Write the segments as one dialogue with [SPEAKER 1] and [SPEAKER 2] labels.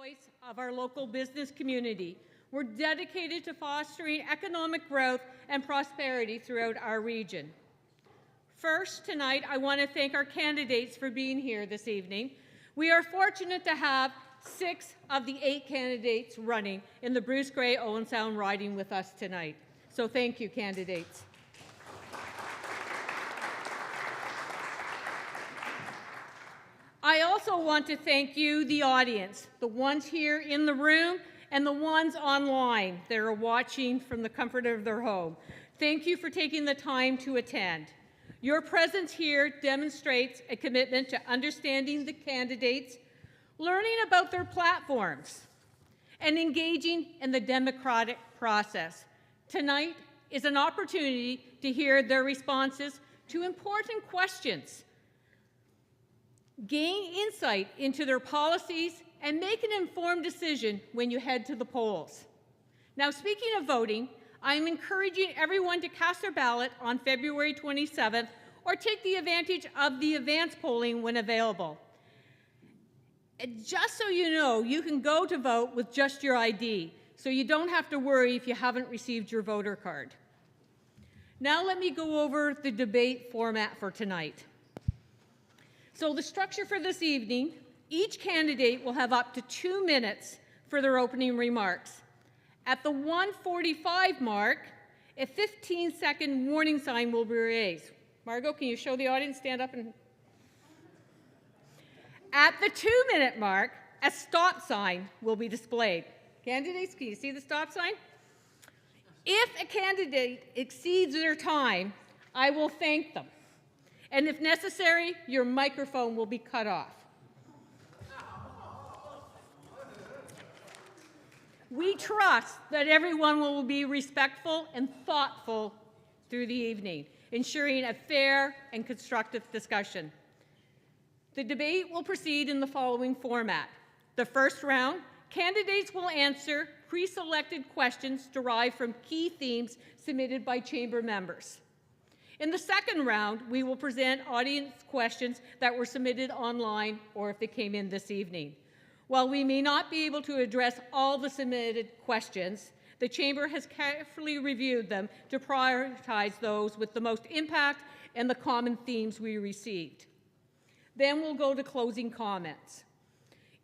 [SPEAKER 1] voice of our local business community. We're dedicated to fostering economic growth and prosperity throughout our region. First, tonight, I want to thank our candidates for being here this evening. We are fortunate to have 6 of the 8 candidates running in the Bruce Grey Owen Sound riding with us tonight. So thank you, candidates. I also want to thank you, the audience, the ones here in the room and the ones online that are watching from the comfort of their home. Thank you for taking the time to attend. Your presence here demonstrates a commitment to understanding the candidates, learning about their platforms, and engaging in the democratic process. Tonight is an opportunity to hear their responses to important questions, gain insight into their policies, and make an informed decision when you head to the polls. Now, speaking of voting, I'm encouraging everyone to cast their ballot on February 27th or take the advantage of the advance polling when available. And just so you know, you can go to vote with just your ID, so you don't have to worry if you haven't received your voter card. Now let me go over the debate format for tonight. So the structure for this evening, each candidate will have up to 2 minutes for their opening remarks. At the 1:45 mark, a 15-second warning sign will be raised. Margot, can you show the audience, stand up and... At the 2-minute mark, a stop sign will be displayed. Candidates, can you see the stop sign? If a candidate exceeds their time, I will thank them. And if necessary, your microphone will be cut off. We trust that everyone will be respectful and thoughtful through the evening, ensuring a fair and constructive discussion. The debate will proceed in the following format. The first round, candidates will answer pre-selected questions derived from key themes submitted by chamber members. In the second round, we will present audience questions that were submitted online or if they came in this evening. While we may not be able to address all the submitted questions, the Chamber has carefully reviewed them to prioritize those with the most impact and the common themes we received. Then we'll go to closing comments.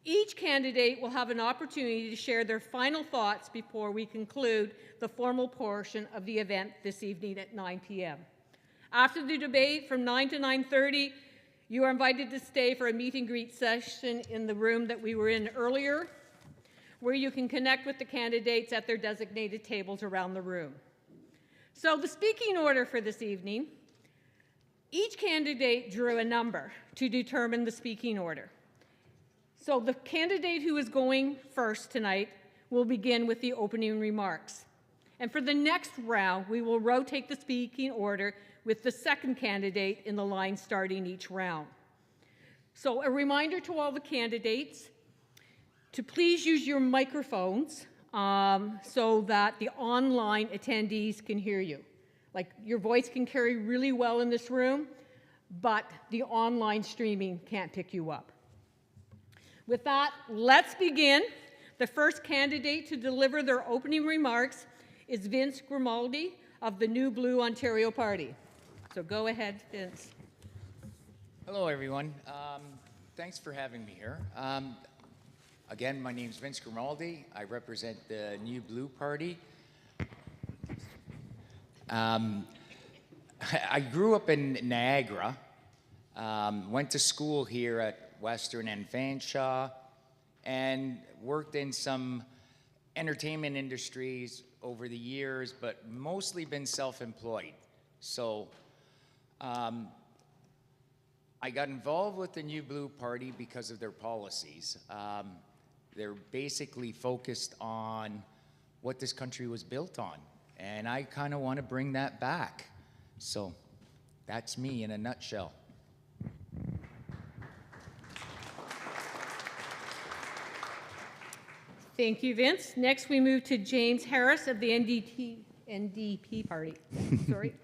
[SPEAKER 1] Each candidate will have an opportunity to share their final thoughts before we conclude the formal portion of the event this evening at 9 p.m. After the debate from 9 to 9:30, you are invited to stay for a meet and greet session in the room that we were in earlier, where you can connect with the candidates at their designated tables around the room. So the speaking order for this evening, each candidate drew a number to determine the speaking order. So the candidate who is going first tonight will begin with the opening remarks. And for the next round, we will rotate the speaking order with the second candidate in the line starting each round. So a reminder to all the candidates to please use your microphones so that the online attendees can hear you. Like, your voice can carry really well in this room, but the online streaming can't pick you up. With that, let's begin. The first candidate to deliver their opening remarks is Vince Grimaldi of the New Blue Ontario Party. So go ahead, Vince.
[SPEAKER 2] Hello, everyone. Thanks for having me here. Again, my name's Vince Grimaldi. I represent the New Blue Party. I grew up in Niagara, went to school here at Western and Fanshawe, and worked in some entertainment industries over the years, but mostly been self-employed. So I got involved with the New Blue Party because of their policies. They're basically focused on what this country was built on, and I kind of want to bring that back. So that's me in a nutshell.
[SPEAKER 1] Thank you, Vince. Next, we move to James Harris of the NDP Party. Sorry.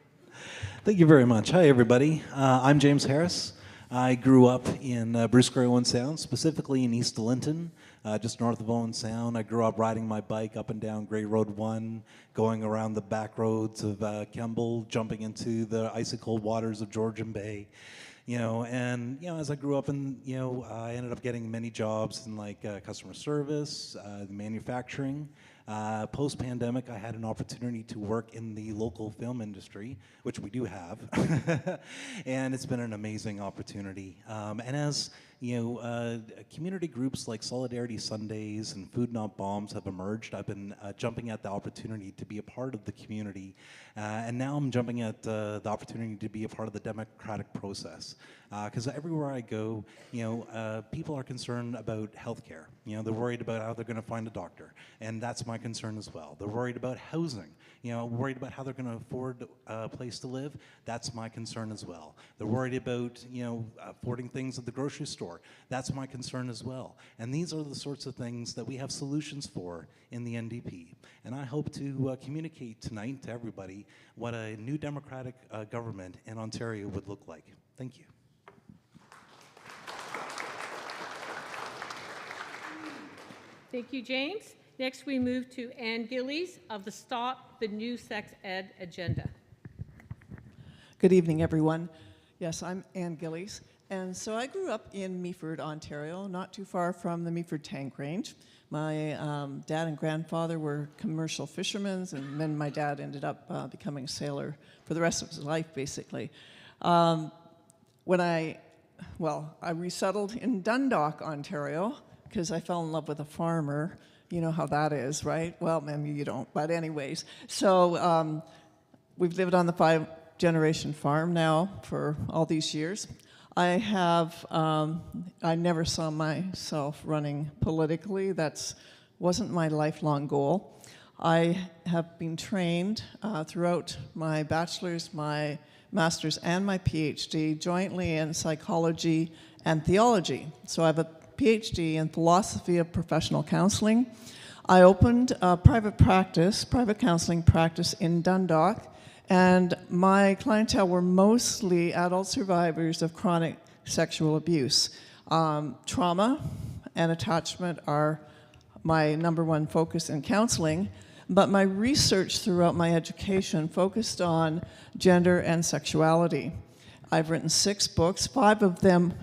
[SPEAKER 3] Thank you very much. Hi, everybody. I'm James Harris. I grew up in Bruce Grey, Owen Sound, specifically in East Linton, just north of Owen Sound. I grew up riding my bike up and down Grey Road 1, going around the back roads of Kemble, jumping into the icy cold waters of Georgian Bay. As I grew up I ended up getting many jobs in customer service, manufacturing. Post-pandemic, I had an opportunity to work in the local film industry, which we do have, and it's been an amazing opportunity. And as community groups like Solidarity Sundays and Food Not Bombs have emerged, I've been jumping at the opportunity to be a part of the community, and now I'm jumping at the opportunity to be a part of the democratic process. Because everywhere I go, people are concerned about healthcare. They're worried about how they're going to find a doctor, and that's my concern as well. They're worried about housing. Worried about how they're going to afford a place to live. That's my concern as well. They're worried about affording things at the grocery store. That's my concern as well. And these are the sorts of things that we have solutions for in the NDP. And I hope to communicate tonight to everybody what a new democratic government in Ontario would look like. Thank you.
[SPEAKER 1] Thank you, James. Next, we move to Ann Gillies of the Stop the New Sex Ed Agenda.
[SPEAKER 4] Good evening, everyone. Yes, I'm Ann Gillies. And so I grew up in Meaford, Ontario, not too far from the Meaford Tank Range. My dad and grandfather were commercial fishermen, and then my dad ended up becoming a sailor for the rest of his life, basically. I resettled in Dundalk, Ontario, because I fell in love with a farmer. You know how that is, right? Well, maybe you don't, but anyways. So we've lived on the 5-generation farm now for all these years. I never saw myself running politically. That wasn't my lifelong goal. I have been trained throughout my bachelor's, my master's, and my PhD jointly in psychology and theology. So I have a PhD in philosophy of professional counseling. I opened a private counseling practice in Dundalk, and my clientele were mostly adult survivors of chronic sexual abuse. Trauma and attachment are my number one focus in counseling, but my research throughout my education focused on gender and sexuality. I've written 6 books, 5 of them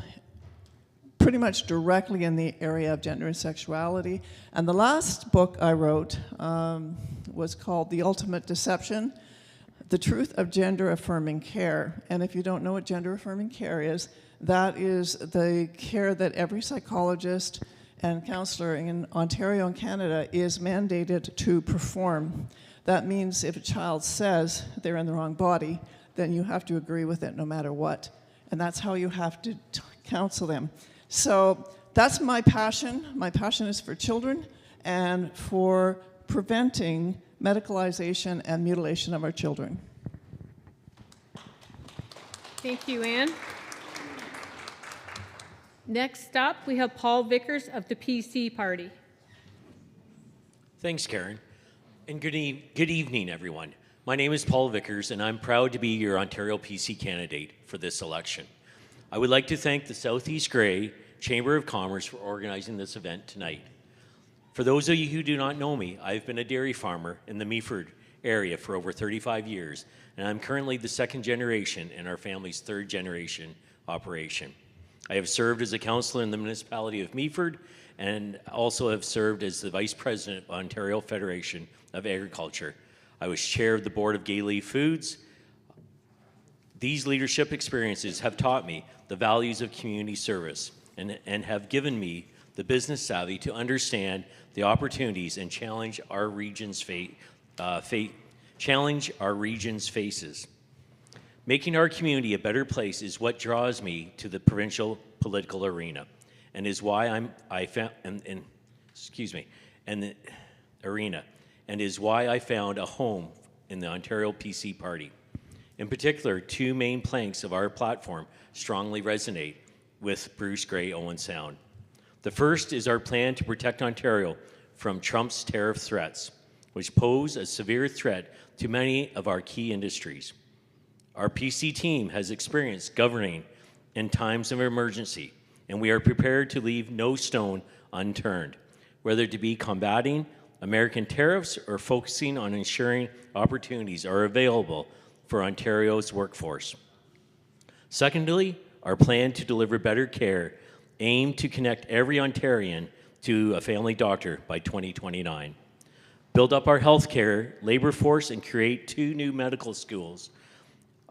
[SPEAKER 4] pretty much directly in the area of gender and sexuality. And the last book I wrote was called The Ultimate Deception, The Truth of Gender-Affirming Care. And if you don't know what gender-affirming care is, that is the care that every psychologist and counselor in Ontario and Canada is mandated to perform. That means if a child says they're in the wrong body, then you have to agree with it no matter what. And that's how you have to counsel them. So that's my passion. My passion is for children and for preventing medicalization and mutilation of our children.
[SPEAKER 1] Thank you, Ann. Next up, we have Paul Vickers of the PC Party.
[SPEAKER 5] Thanks, Karen. And good evening, everyone. My name is Paul Vickers, and I'm proud to be your Ontario PC candidate for this election. I would like to thank the Southeast Grey Chamber of Commerce for organizing this event tonight. For those of you who do not know me, I've been a dairy farmer in the Meaford area for over 35 years, and I'm currently the 2nd generation in our family's 3rd generation operation. I have served as a councillor in the municipality of Meaford and also have served as the Vice President of Ontario Federation of Agriculture. I was chair of the board of Gay Leaf Foods. These leadership experiences have taught me the values of community service and have given me the business savvy to understand the opportunities and challenge our region's faces. Making our community a better place is what draws me to the provincial political arena, and is why I found a home in the Ontario PC Party. In particular, 2 main planks of our platform strongly resonate with Bruce Grey Owen Sound. The first is our plan to protect Ontario from Trump's tariff threats, which pose a severe threat to many of our key industries. Our PC team has experience governing in times of emergency, and we are prepared to leave no stone unturned, whether to be combating American tariffs or focusing on ensuring opportunities are available for Ontario's workforce. Secondly, our plan to deliver better care aimed to connect every Ontarian to a family doctor by 2029. Build up our healthcare labor force and create 2 new medical schools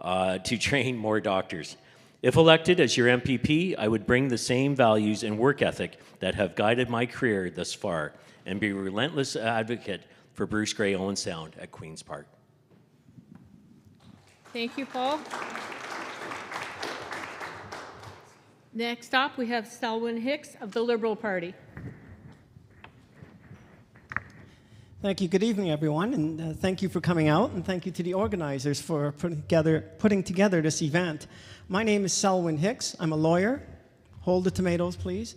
[SPEAKER 5] to train more doctors. If elected as your MPP, I would bring the same values and work ethic that have guided my career thus far and be a relentless advocate for Bruce Grey Owen Sound at Queen's Park.
[SPEAKER 1] Thank you, Paul. Next up, we have Selwyn Hicks of the Liberal Party.
[SPEAKER 6] Thank you. Good evening, everyone, and thank you for coming out, and thank you to the organizers for putting together this event. My name is Selwyn Hicks. I'm a lawyer. Hold the tomatoes, please.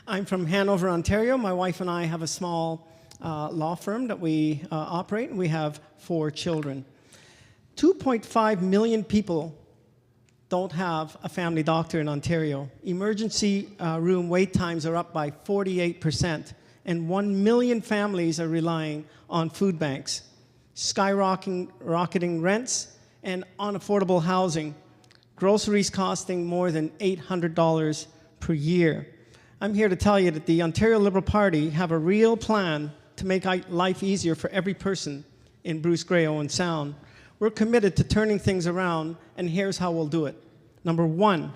[SPEAKER 6] I'm from Hanover, Ontario. My wife and I have a small law firm that we operate, and we have 4 children. 2.5 million people don't have a family doctor in Ontario. Emergency room wait times are up by 48%, and 1 million families are relying on food banks. Skyrocketing rents and unaffordable housing. Groceries costing more than $800 per year. I'm here to tell you that the Ontario Liberal Party have a real plan to make life easier for every person in Bruce Grey Owen Sound. We're committed to turning things around, and here's how we'll do it. Number 1,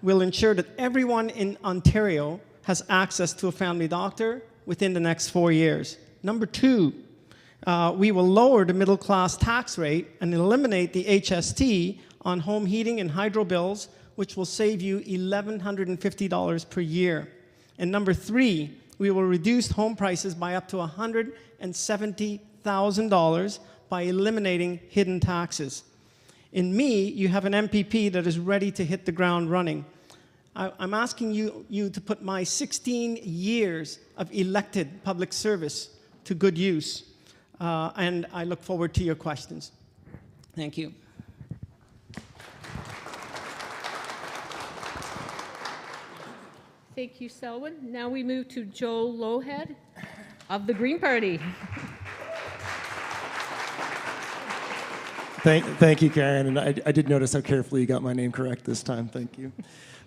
[SPEAKER 6] we'll ensure that everyone in Ontario has access to a family doctor within the next 4 years. Number 2, we will lower the middle class tax rate and eliminate the HST on home heating and hydro bills, which will save you $1,150 per year. And number 3, we will reduce home prices by up to $170,000 by eliminating hidden taxes. In me, you have an MPP that is ready to hit the ground running. I'm asking you to put my 16 years of elected public service to good use, and I look forward to your questions. Thank you.
[SPEAKER 1] Thank you, Selwyn. Now we move to Joel Lohead of the Green Party.
[SPEAKER 7] Thank you, Karen, and I did notice how carefully you got my name correct this time. Thank you.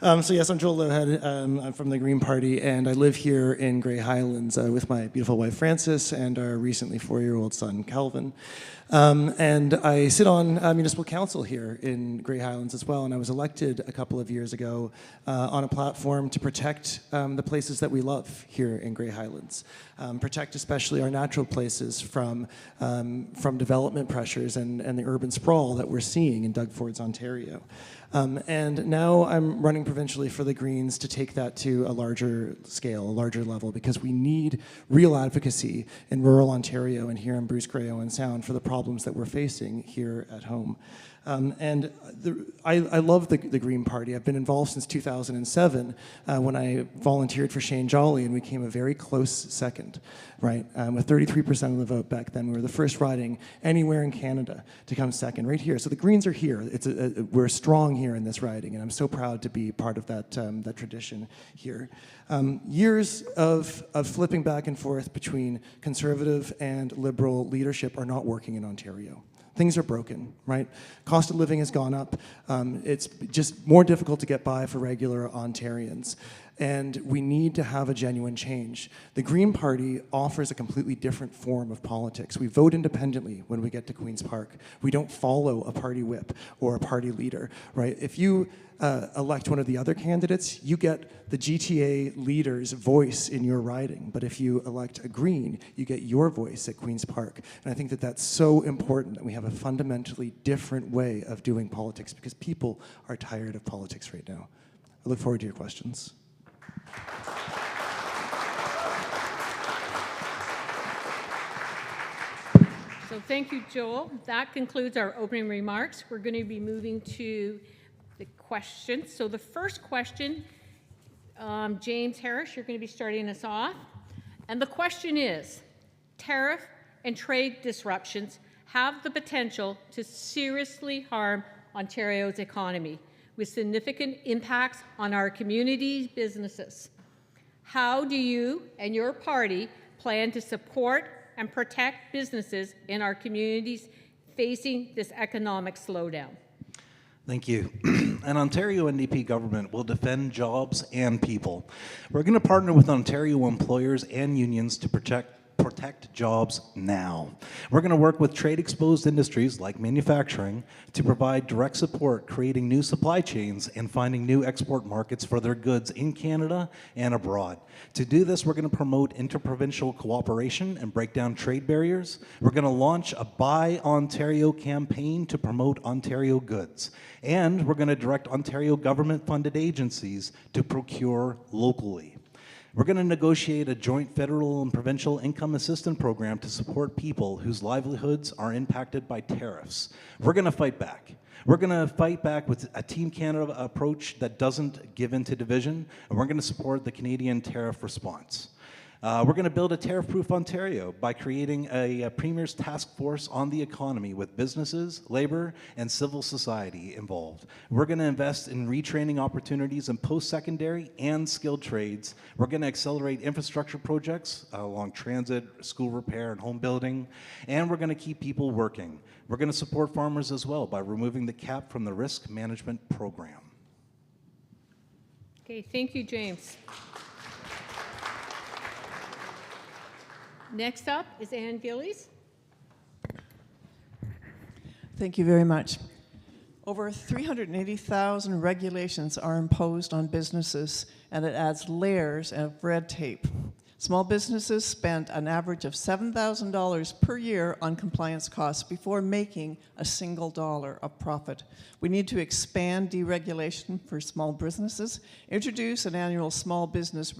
[SPEAKER 7] So yes, I'm Joel Lohead. I'm from the Green Party, and I live here in Grey Highlands with my beautiful wife Frances and our recently 4-year-old son Calvin. And I sit on municipal council here in Grey Highlands as well, and I was elected a couple of years ago on a platform to protect the places that we love here in Grey Highlands. Protect especially our natural places from development pressures and the urban sprawl that we're seeing in Doug Ford's Ontario. And now I'm running provincially for the Greens to take that to a larger scale, a larger level, because we need real advocacy in rural Ontario and here in Bruce Grey Owen Sound for the problems that we're facing here at home. I love the Green Party. I've been involved since 2007 when I volunteered for Shane Jolly, and we came a very close second, right? With 33% of the vote back then. We were the first riding anywhere in Canada to come second, right here. So the Greens are here. We're strong here in this riding, and I'm so proud to be part of that tradition here. Years of flipping back and forth between Conservative and Liberal leadership are not working in Ontario. Things are broken, right? Cost of living has gone up. It's just more difficult to get by for regular Ontarians. And we need to have a genuine change. The Green Party offers a completely different form of politics. We vote independently when we get to Queen's Park. We don't follow a party whip or a party leader, right? If you elect one of the other candidates, you get the GTA leader's voice in your riding. But if you elect a Green, you get your voice at Queen's Park. And I think that that's so important that we have a fundamentally different way of doing politics because people are tired of politics right now. I look forward to your questions.
[SPEAKER 1] So thank you, Joel. That concludes our opening remarks. We're going to be moving to the questions. So the first question, James Harris, you're going to be starting us off. And the question is, tariff and trade disruptions have the potential to seriously harm Ontario's economy. with significant impacts on our community's businesses. How do you and your party plan to support and protect businesses in our communities facing this economic slowdown?
[SPEAKER 3] Thank you. An Ontario NDP government will defend jobs and people. We're going to partner with Ontario employers and unions to protect jobs now. We're going to work with trade-exposed industries like manufacturing to provide direct support, creating new supply chains and finding new export markets for their goods in Canada and abroad. To do this, we're going to promote interprovincial cooperation and break down trade barriers. We're going to launch a Buy Ontario campaign to promote Ontario goods. And we're going to direct Ontario government-funded agencies to procure locally. We're going to negotiate a joint federal and provincial income assistance program to support people whose livelihoods are impacted by tariffs. We're going to fight back. We're going to fight back with a Team Canada approach that doesn't give in to division, and we're going to support the Canadian tariff response. We're going to build a tariff-proof Ontario by creating a Premier's Task Force on the economy with businesses, labor, and civil society involved. We're going to invest in retraining opportunities in post-secondary and skilled trades. We're going to accelerate infrastructure projects along transit, school repair, and home building. And we're going to keep people working. We're going to support farmers as well by removing the cap from the risk management program.
[SPEAKER 1] Okay, thank you, James. Next up is Ann Gillies.
[SPEAKER 4] Thank you very much. Over 380,000 regulations are imposed on businesses, and it adds layers of red tape. Small businesses spend an average of $7,000 per year on compliance costs before making a single dollar of profit. We need to expand deregulation for small businesses, introduce an annual small business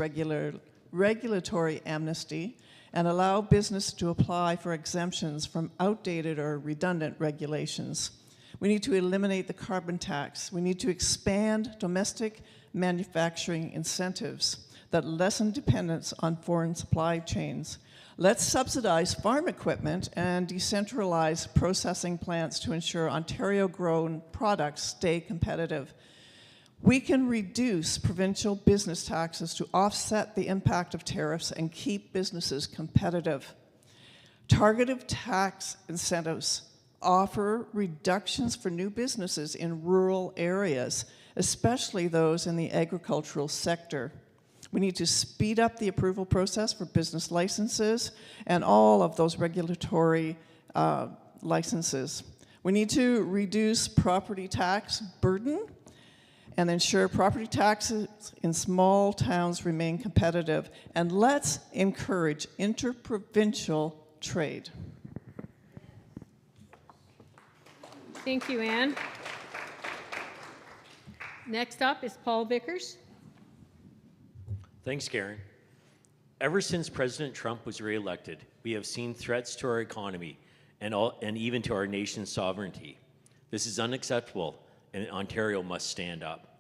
[SPEAKER 4] regulatory amnesty, and allow business to apply for exemptions from outdated or redundant regulations. We need to eliminate the carbon tax. We need to expand domestic manufacturing incentives that lessen dependence on foreign supply chains. Let's subsidize farm equipment and decentralize processing plants to ensure Ontario-grown products stay competitive. We can reduce provincial business taxes to offset the impact of tariffs and keep businesses competitive. Targeted tax incentives offer reductions for new businesses in rural areas, especially those in the agricultural sector. We need to speed up the approval process for business licenses and all of those regulatory licenses. We need to reduce property tax burden and ensure property taxes in small towns remain competitive. And let's encourage interprovincial trade.
[SPEAKER 1] Thank you, Ann. Next up is Paul Vickers.
[SPEAKER 5] Thanks, Karen. Ever since President Trump was reelected, we have seen threats to our economy and even to our nation's sovereignty. This is unacceptable, and Ontario must stand up.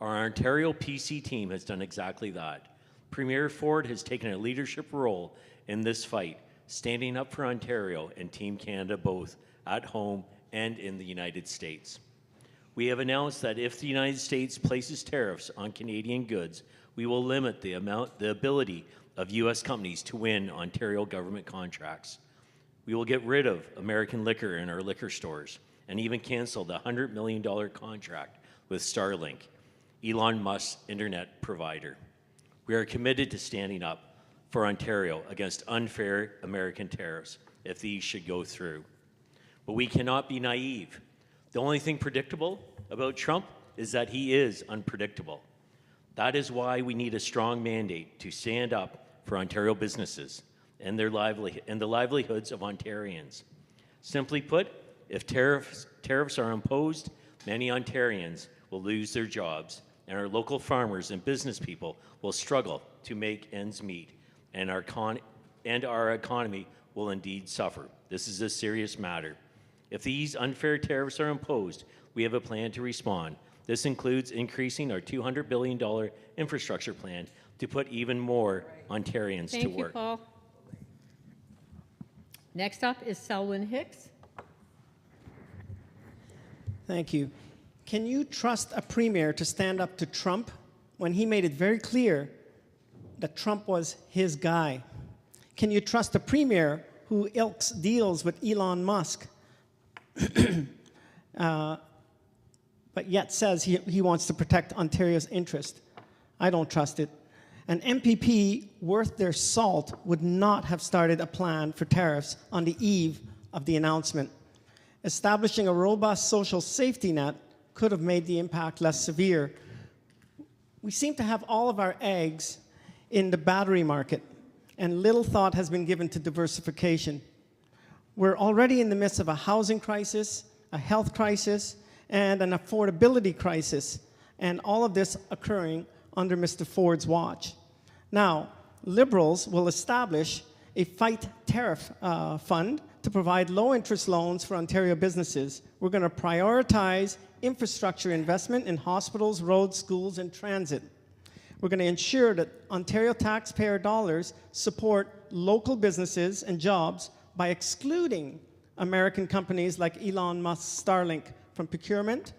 [SPEAKER 5] Our Ontario PC team has done exactly that. Premier Ford has taken a leadership role in this fight, standing up for Ontario and Team Canada both at home and in the United States. We have announced that if the United States places tariffs on Canadian goods, we will limit the ability of U.S. companies to win Ontario government contracts. We will get rid of American liquor in our liquor stores and even cancel the $100 million contract with Starlink, Elon Musk's internet provider. We are committed to standing up for Ontario against unfair American tariffs if these should go through. But we cannot be naive. The only thing predictable about Trump is that he is unpredictable. That is why we need a strong mandate to stand up for Ontario businesses and the livelihoods of Ontarians. Simply put, if tariffs are imposed, many Ontarians will lose their jobs, and our local farmers and business people will struggle to make ends meet, and our economy will indeed suffer. This is a serious matter. If these unfair tariffs are imposed, we have a plan to respond. This includes increasing our $200 billion infrastructure plan to put even more Ontarians to work.
[SPEAKER 1] Thank you, Paul. Next up is Selwyn Hicks.
[SPEAKER 6] Thank you. Can you trust a premier to stand up to Trump when he made it very clear that Trump was his guy? Can you trust a premier who ilks deals with Elon Musk, but yet says he wants to protect Ontario's interest? I don't trust it. An MPP worth their salt would not have started a plan for tariffs on the eve of the announcement. Establishing a robust social safety net could have made the impact less severe. We seem to have all of our eggs in the battery market, and little thought has been given to diversification. We're already in the midst of a housing crisis, a health crisis, and an affordability crisis, and all of this occurring under Mr. Ford's watch. Now, Liberals will establish a fight tariff fund to provide low-interest loans for Ontario businesses. We're going to prioritize infrastructure investment in hospitals, roads, schools, and transit. We're going to ensure that Ontario taxpayer dollars support local businesses and jobs by excluding American companies like Elon Musk's Starlink from procurement.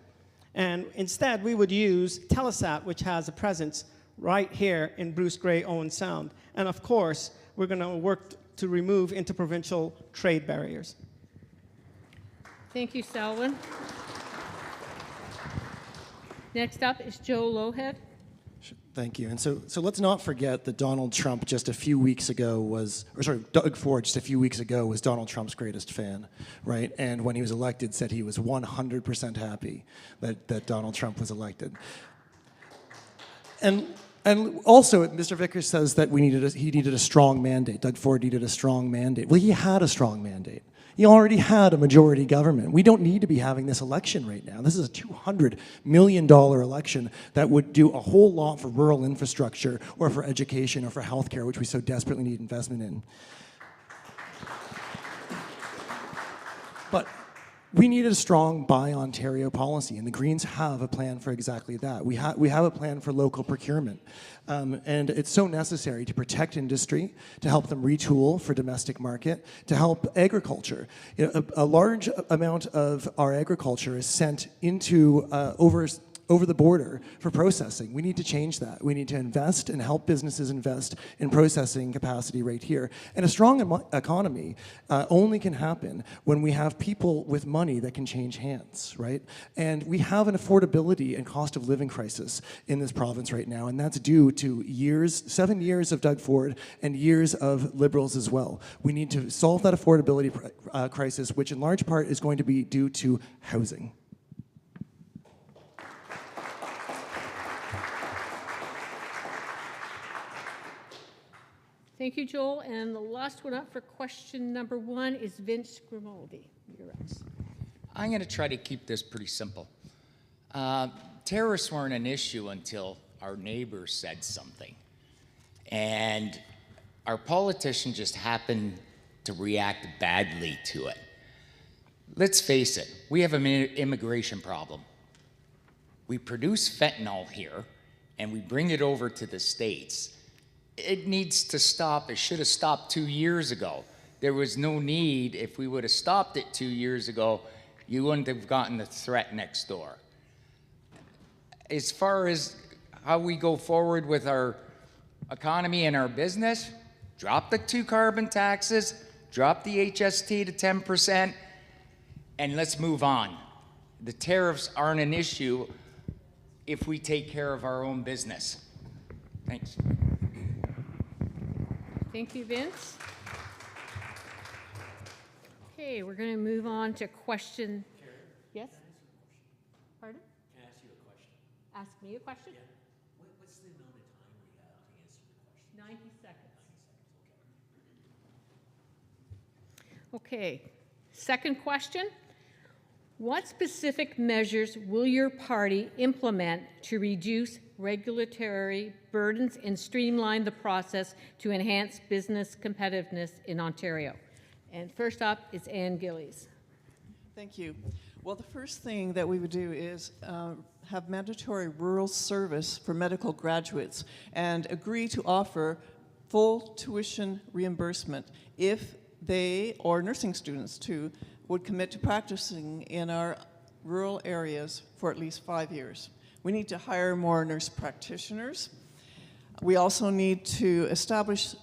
[SPEAKER 6] And instead, we would use Telesat, which has a presence right here in Bruce Grey Owen Sound. And of course, we're going to work to remove interprovincial trade barriers.
[SPEAKER 1] Thank you, Selwyn. Next up is Joe Lowhead.
[SPEAKER 7] Thank you. And so let's not forget that Donald Trump just a few weeks ago Doug Ford just a few weeks ago was Donald Trump's greatest fan, right? And when he was elected, said he was 100% happy that Donald Trump was elected. And also, Mr. Vickers says that he needed a strong mandate. Doug Ford needed a strong mandate. Well, he had a strong mandate. He already had a majority government. We don't need to be having this election right now. This is a $200 million election that would do a whole lot for rural infrastructure or for education or for healthcare, which we so desperately need investment in. But we needed a strong Buy Ontario policy, and the Greens have a plan for exactly that. We have a plan for local procurement, and it's so necessary to protect industry, to help them retool for domestic market, to help agriculture. You know, a large amount of our agriculture is sent into over the border for processing. We need to change that. We need to invest and help businesses invest in processing capacity right here. And a strong economy only can happen when we have people with money that can change hands, right? And we have an affordability and cost of living crisis in this province right now, and that's due to 7 years of Doug Ford and years of Liberals as well. We need to solve that affordability crisis, which in large part is going to be due to housing.
[SPEAKER 1] Thank you, Joel. And the last one up for question number 1 is Vince Grimaldi. You're up.
[SPEAKER 2] I'm going to try to keep this pretty simple. Terrorists weren't an issue until our neighbors said something. And our politicians just happened to react badly to it. Let's face it, we have an immigration problem. We produce fentanyl here, and we bring it over to the States. It needs to stop. It should have stopped 2 years ago. There was no need. If we would have stopped it 2 years ago, you wouldn't have gotten the threat next door. As far as how we go forward with our economy and our business, drop the 2 carbon taxes, drop the HST to 10%, and let's move on. The tariffs aren't an issue if we take care of our own business. Thanks.
[SPEAKER 1] Thank you, Vince. Okay, we're going to move on to question.
[SPEAKER 5] Karen,
[SPEAKER 1] Yes? Pardon?
[SPEAKER 5] can I ask you a question?
[SPEAKER 1] Ask me a question?
[SPEAKER 5] Yeah. What's the amount of time we have to answer the question?
[SPEAKER 1] 90 seconds. Okay. Second question. What specific measures will your party implement to reduce regulatory burdens and streamline the process to enhance business competitiveness in Ontario? And first up is Ann Gillies.
[SPEAKER 4] Thank you. Well, the first thing that we would do is have mandatory rural service for medical graduates and agree to offer full tuition reimbursement if they, or nursing students too, would commit to practicing in our rural areas for at least 5 years. We need to hire more nurse practitioners. We also need to establish,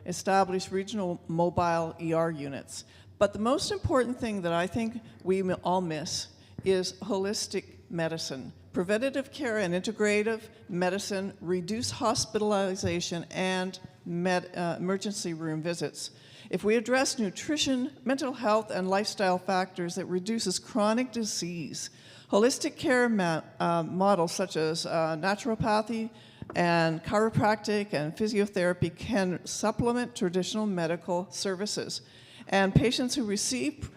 [SPEAKER 4] establish regional mobile ER units. But the most important thing that I think we all miss is holistic medicine. Preventative care and integrative medicine reduce hospitalization and emergency room visits. If we address nutrition, mental health, and lifestyle factors, it reduces chronic disease. Holistic care models such as naturopathy and chiropractic and physiotherapy can supplement traditional medical services. And patients who receive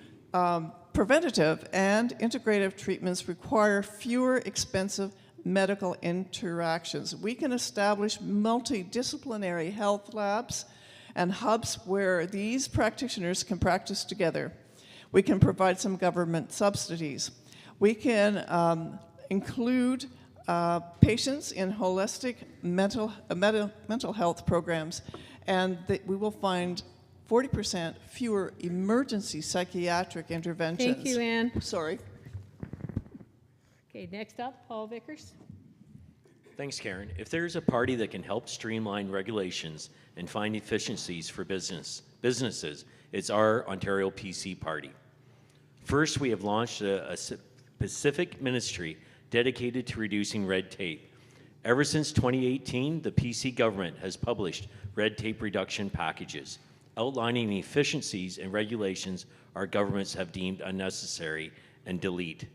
[SPEAKER 4] preventative and integrative treatments require fewer expensive medical interactions. We can establish multidisciplinary health labs and hubs where these practitioners can practice together. We can provide some government subsidies. We can include patients in holistic mental health programs, and we will find 40% fewer emergency psychiatric interventions.
[SPEAKER 1] Thank you, Anne.
[SPEAKER 4] Sorry.
[SPEAKER 1] Okay, next up, Paul Vickers.
[SPEAKER 5] Thanks, Karen. If there's a party that can help streamline regulations and find efficiencies for businesses, it's our Ontario PC party. First, we have launched a specific ministry dedicated to reducing red tape. Ever since 2018, the PC government has published red tape reduction packages, outlining the efficiencies and regulations our governments have deemed unnecessary and delete.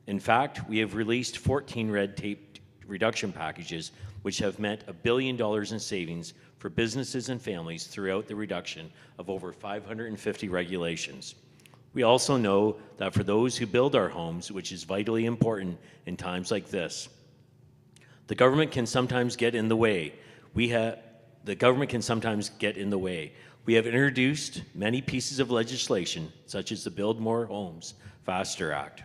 [SPEAKER 5] In fact, we have released 14 red tape reduction packages, which have meant $1 billion in savings for businesses and families throughout the reduction of over 550 regulations. We also know that for those who build our homes, which is vitally important in times like this, the government can sometimes get in the way. We have introduced many pieces of legislation, such as the Build More Homes Faster Act.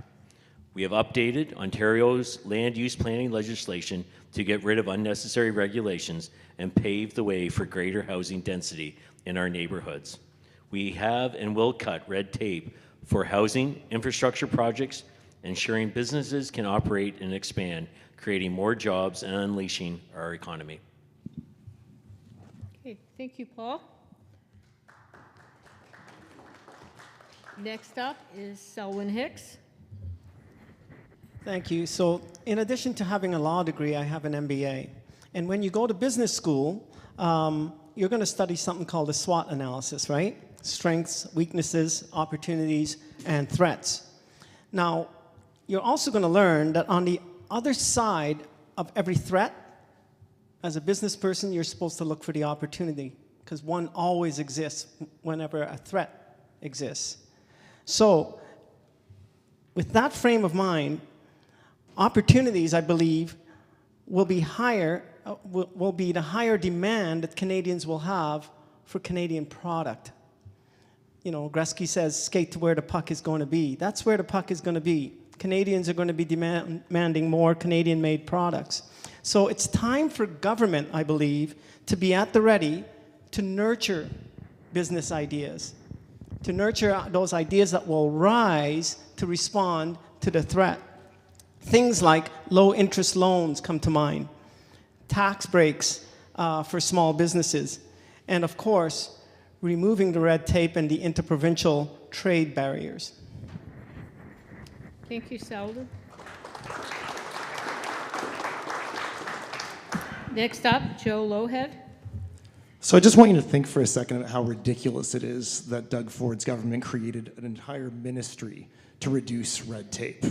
[SPEAKER 5] We have updated Ontario's land use planning legislation to get rid of unnecessary regulations and pave the way for greater housing density in our neighborhoods. We have and will cut red tape for housing infrastructure projects, ensuring businesses can operate and expand, creating more jobs and unleashing our economy.
[SPEAKER 1] Okay, thank you, Paul. Next up is Selwyn Hicks.
[SPEAKER 6] Thank you. So in addition to having a law degree, I have an MBA. And when you go to business school, you're going to study something called a SWOT analysis, right? Strengths, weaknesses, opportunities, and threats. Now, you're also going to learn that on the other side of every threat, as a business person, you're supposed to look for the opportunity, because one always exists whenever a threat exists. So, with that frame of mind, opportunities, I believe, will be higher, will be the higher demand that Canadians will have for Canadian product. You know, Gretzky says, skate to where the puck is going to be. That's where the puck is going to be. Canadians are going to be demanding more Canadian-made products. So it's time for government, I believe, to be at the ready to nurture business ideas, to nurture those ideas that will rise to respond to the threat. Things like low-interest loans come to mind, tax breaks for small businesses, and of course, removing the red tape and the interprovincial trade barriers.
[SPEAKER 1] Thank you, Selwyn. Next up, Joe Lowhead.
[SPEAKER 7] So I just want you to think for a second about how ridiculous it is that Doug Ford's government created an entire ministry to reduce red tape.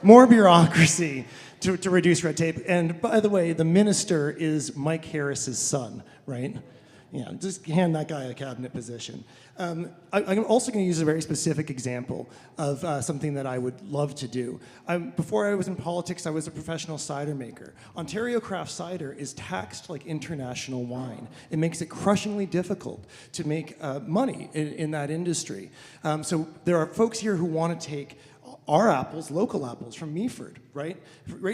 [SPEAKER 7] More bureaucracy to reduce red tape. And by the way, the minister is Mike Harris's son, right? Yeah, just hand that guy a cabinet position. I'm also going to use a very specific example of something that I would love to do. Before I was in politics, I was a professional cider maker. Ontario craft cider is taxed like international wine. It makes it crushingly difficult to make money in that industry. So there are folks here who want to take our apples, local apples from Meaford, right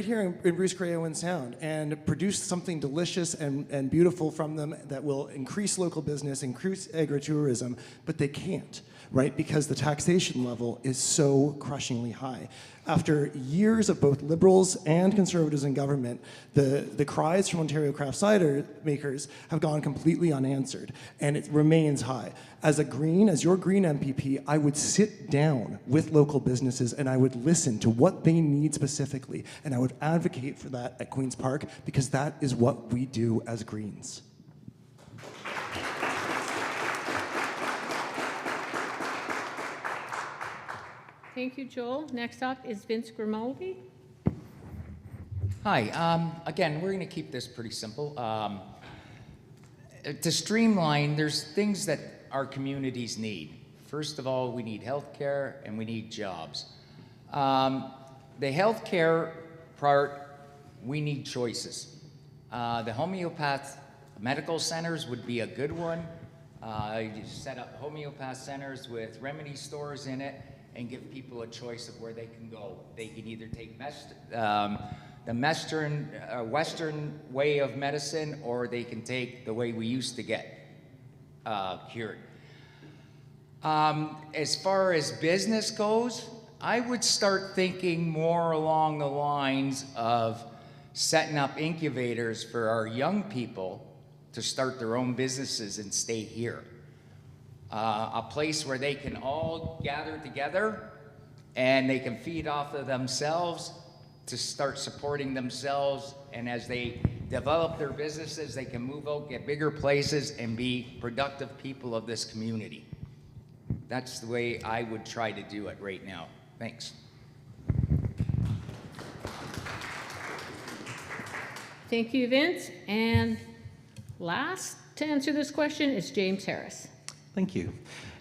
[SPEAKER 7] here in Bruce Grey Owen Sound, and produce something delicious and beautiful from them that will increase local business, increase agritourism, but they can't. right? Because the taxation level is so crushingly high. After years of both Liberals and Conservatives in government, the cries from Ontario craft cider makers have gone completely unanswered, and it remains high. As a Green, as your Green MPP, I would sit down with local businesses and I would listen to what they need specifically, and I would advocate for that at Queen's Park, because that is what we do as Greens.
[SPEAKER 1] Thank you, Joel. Next up is Vince Grimaldi.
[SPEAKER 2] Hi. Again, we're going to keep this pretty simple. To streamline, there's things that our communities need. First of all, we need healthcare and we need jobs. The healthcare part, we need choices. The homeopath medical centers would be a good one. You set up homeopath centers with remedy stores in it and give people a choice of where they can go. They can either take the Western way of medicine, or they can take the way we used to get cured. As far as business goes, I would start thinking more along the lines of setting up incubators for our young people to start their own businesses and stay here. A place where they can all gather together and they can feed off of themselves to start supporting themselves, and as they develop their businesses, they can move out, get bigger places, and be productive people of this community. That's the way I would try to do it right now. Thanks.
[SPEAKER 1] Thank you, Vince. And last to answer this question is James Harris.
[SPEAKER 3] Thank you.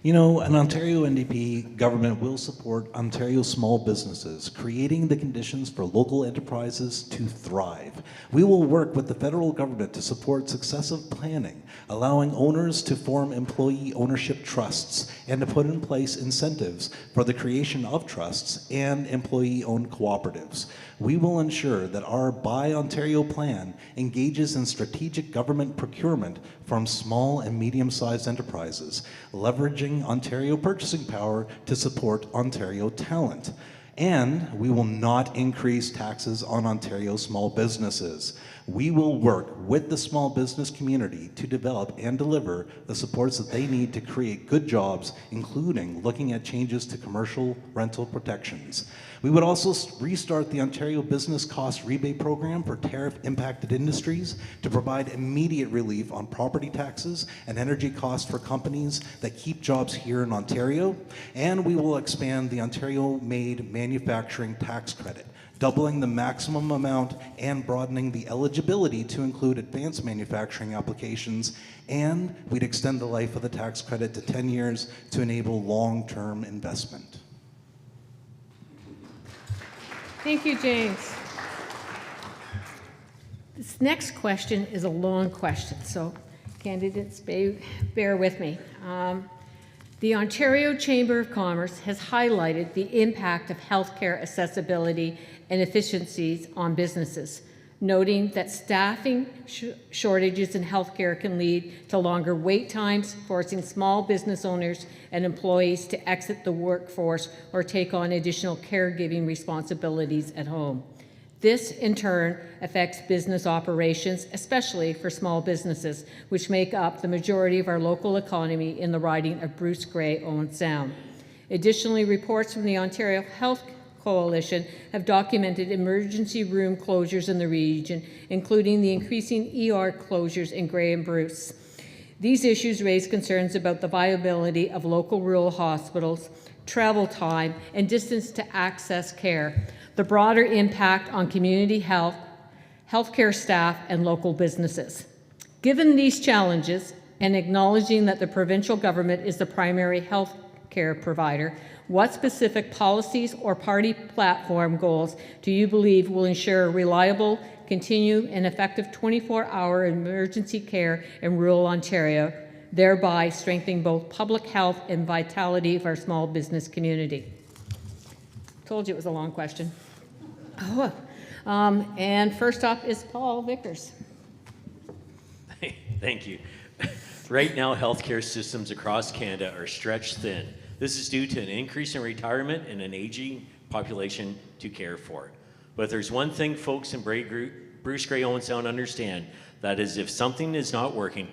[SPEAKER 3] You know, an Ontario NDP government will support Ontario small businesses, creating the conditions for local enterprises to thrive. We will work with the federal government to support successive planning, allowing owners to form employee ownership trusts and to put in place incentives for the creation of trusts and employee-owned cooperatives. We will ensure that our Buy Ontario plan engages in strategic government procurement from small and medium-sized enterprises, leveraging Ontario purchasing power to support Ontario talent. And we will not increase taxes on Ontario small businesses. We will work with the small business community to develop and deliver the supports that they need to create good jobs, including looking at changes to commercial rental protections. We would also restart the Ontario Business Cost Rebate Program for tariff-impacted industries to provide immediate relief on property taxes and energy costs for companies that keep jobs here in Ontario. And we will expand the Ontario-made manufacturing tax credit, doubling the maximum amount and broadening the eligibility to include advanced manufacturing applications. And we'd extend the life of the tax credit to 10 years to enable long-term investment.
[SPEAKER 1] Thank you, James. This next question is a long question, so candidates, bear with me. The Ontario Chamber of Commerce has highlighted the impact of healthcare accessibility and efficiencies on businesses, noting that staffing shortages in healthcare can lead to longer wait times, forcing small business owners and employees to exit the workforce or take on additional caregiving responsibilities at home. This, in turn, affects business operations, especially for small businesses, which make up the majority of our local economy in the riding of Bruce Grey, Owen Sound. Additionally, reports from the Ontario Health Coalition have documented emergency room closures in the region, including the increasing ER closures in Grey and Bruce. These issues raise concerns about the viability of local rural hospitals, travel time, and distance to access care, the broader impact on community health, healthcare staff, and local businesses. Given these challenges, and acknowledging that the provincial government is the primary health care provider, what specific policies or party platform goals do you believe will ensure reliable, continued, and effective 24-hour emergency care in rural Ontario, thereby strengthening both public health and vitality of our small business community? Told you it was a long question. And first up is Paul Vickers.
[SPEAKER 5] Thank you. Right now, healthcare systems across Canada are stretched thin, This is due to an increase in retirement and an aging population to care for. But if there's one thing folks in Bruce Grey Owen Sound understand, that is if something is not working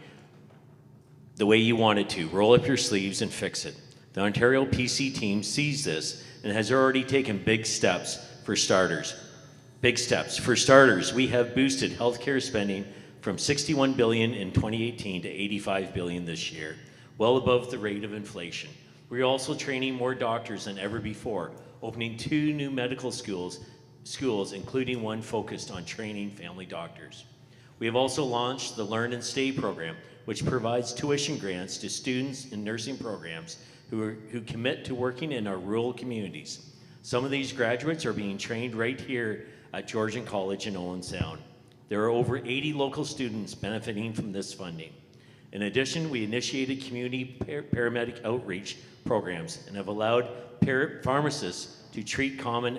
[SPEAKER 5] the way you want it to, roll up your sleeves and fix it. The Ontario PC team sees this and has already taken big steps for starters. Big steps. For starters, we have boosted healthcare spending from $61 billion in 2018 to $85 billion this year, well above the rate of inflation. We're also training more doctors than ever before, opening 2 new medical schools, including one focused on training family doctors. We have also launched the Learn and Stay program, which provides tuition grants to students in nursing programs who commit to working in our rural communities. Some of these graduates are being trained right here at Georgian College in Owen Sound. There are over 80 local students benefiting from this funding. In addition, we initiated community paramedic outreach programs and have allowed pharmacists to treat common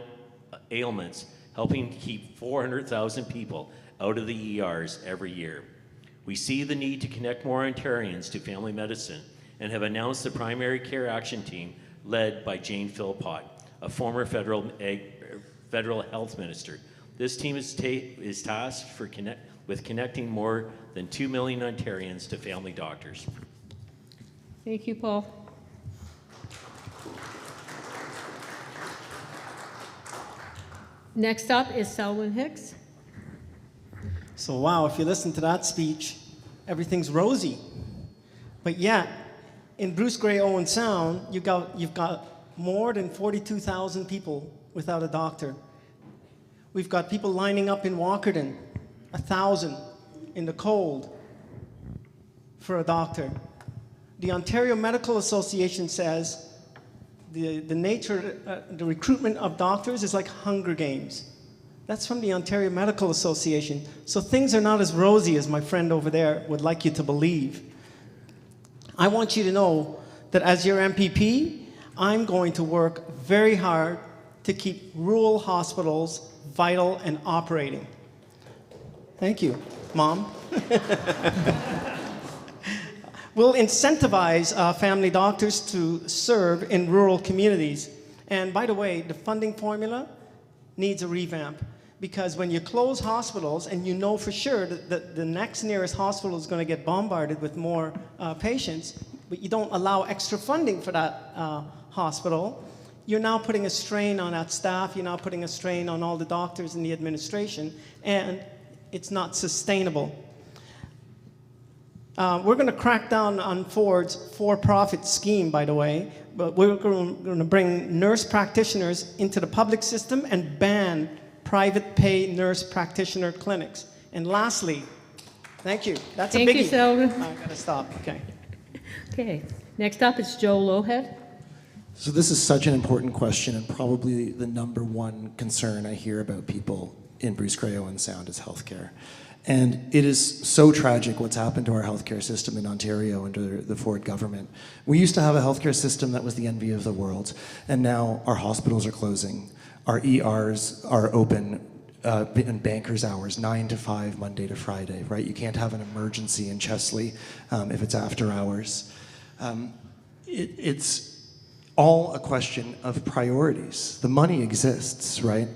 [SPEAKER 5] ailments, helping keep 400,000 people out of the ERs every year. We see the need to connect more Ontarians to family medicine and have announced the Primary Care Action Team led by Jane Philpott, a former federal health minister. This team is tasked with connecting more than 2 million Ontarians to family doctors.
[SPEAKER 1] Thank you, Paul. Next up is Selwyn Hicks.
[SPEAKER 6] So wow, if you listen to that speech, everything's rosy. But yet, in Bruce Grey Owen Sound, you've got more than 42,000 people without a doctor. We've got people lining up in Walkerton, 1,000 in the cold for a doctor. The Ontario Medical Association says the recruitment of doctors is like Hunger Games. That's from the Ontario Medical Association. So things are not as rosy as my friend over there would like you to believe. I want you to know that as your MPP, I'm going to work very hard to keep rural hospitals vital and operating. Thank you, Mom. We'll incentivize family doctors to serve in rural communities. And by the way, the funding formula needs a revamp, because when you close hospitals and you know for sure that the next nearest hospital is going to get bombarded with more patients, but you don't allow extra funding for that hospital, you're now putting a strain on that staff, you're now putting a strain on all the doctors and the administration, and it's not sustainable. We're going to crack down on Ford's for-profit scheme, by the way, but we're going to bring nurse practitioners into the public system and ban private pay nurse practitioner clinics. And lastly, thank you. That's a biggie.
[SPEAKER 1] Thank you, Selwyn.
[SPEAKER 6] I gotta stop. Okay.
[SPEAKER 1] Okay. Next up is Joe Lowhead.
[SPEAKER 7] So this is such an important question, and probably the #1 concern I hear about people in Bruce Grey Owen Sound is healthcare. And it is so tragic what's happened to our healthcare system in Ontario under the Ford government. We used to have a healthcare system that was the envy of the world, and now our hospitals are closing. Our ERs are open in bankers' hours, 9 to 5, Monday to Friday, right? You can't have an emergency in Chesley if it's after hours. It's all a question of priorities. The money exists, right?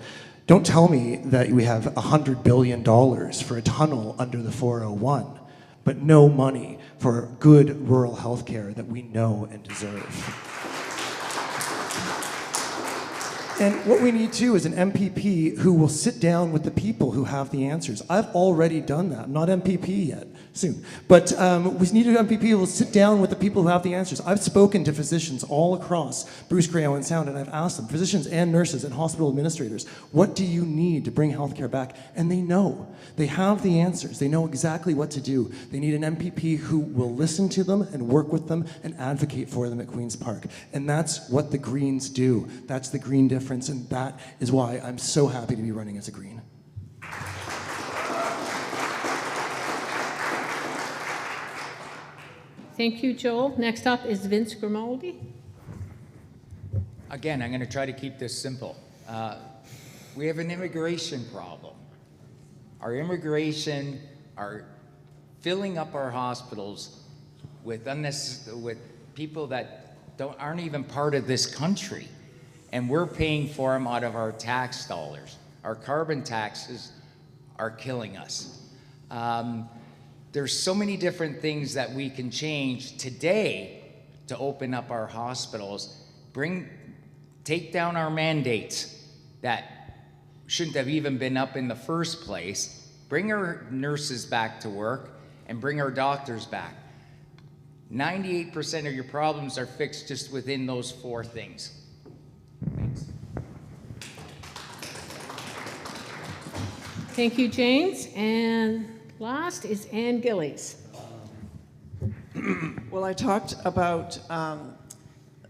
[SPEAKER 7] Don't tell me that we have $100 billion for a tunnel under the 401, but no money for good rural health care that we know and deserve. And what we need too is an MPP who will sit down with the people who have the answers. I've already done that. I'm not MPP yet, soon. But we need an MPP who will sit down with the people who have the answers. I've spoken to physicians all across Bruce Grey Owen Sound, and I've asked them, physicians and nurses and hospital administrators, what do you need to bring healthcare back? And they know. They have the answers. They know exactly what to do. They need an MPP who will listen to them and work with them and advocate for them at Queen's Park. And that's what the Greens do. That's the Green difference. And that is why I'm so happy to be running as a Green.
[SPEAKER 1] Thank you, Joel. Next up is Vince Grimaldi.
[SPEAKER 2] Again, I'm going to try to keep this simple. We have an immigration problem. Our immigration are filling up our hospitals with people that aren't even part of this country, and we're paying for them out of our tax dollars. Our carbon taxes are killing us. There's so many different things that we can change today to open up our hospitals, take down our mandates that shouldn't have even been up in the first place, bring our nurses back to work, and bring our doctors back. 98% of your problems are fixed just within those 4 things. Thanks.
[SPEAKER 1] Thank you, James. And last is Ann Gillies.
[SPEAKER 4] Well, I talked about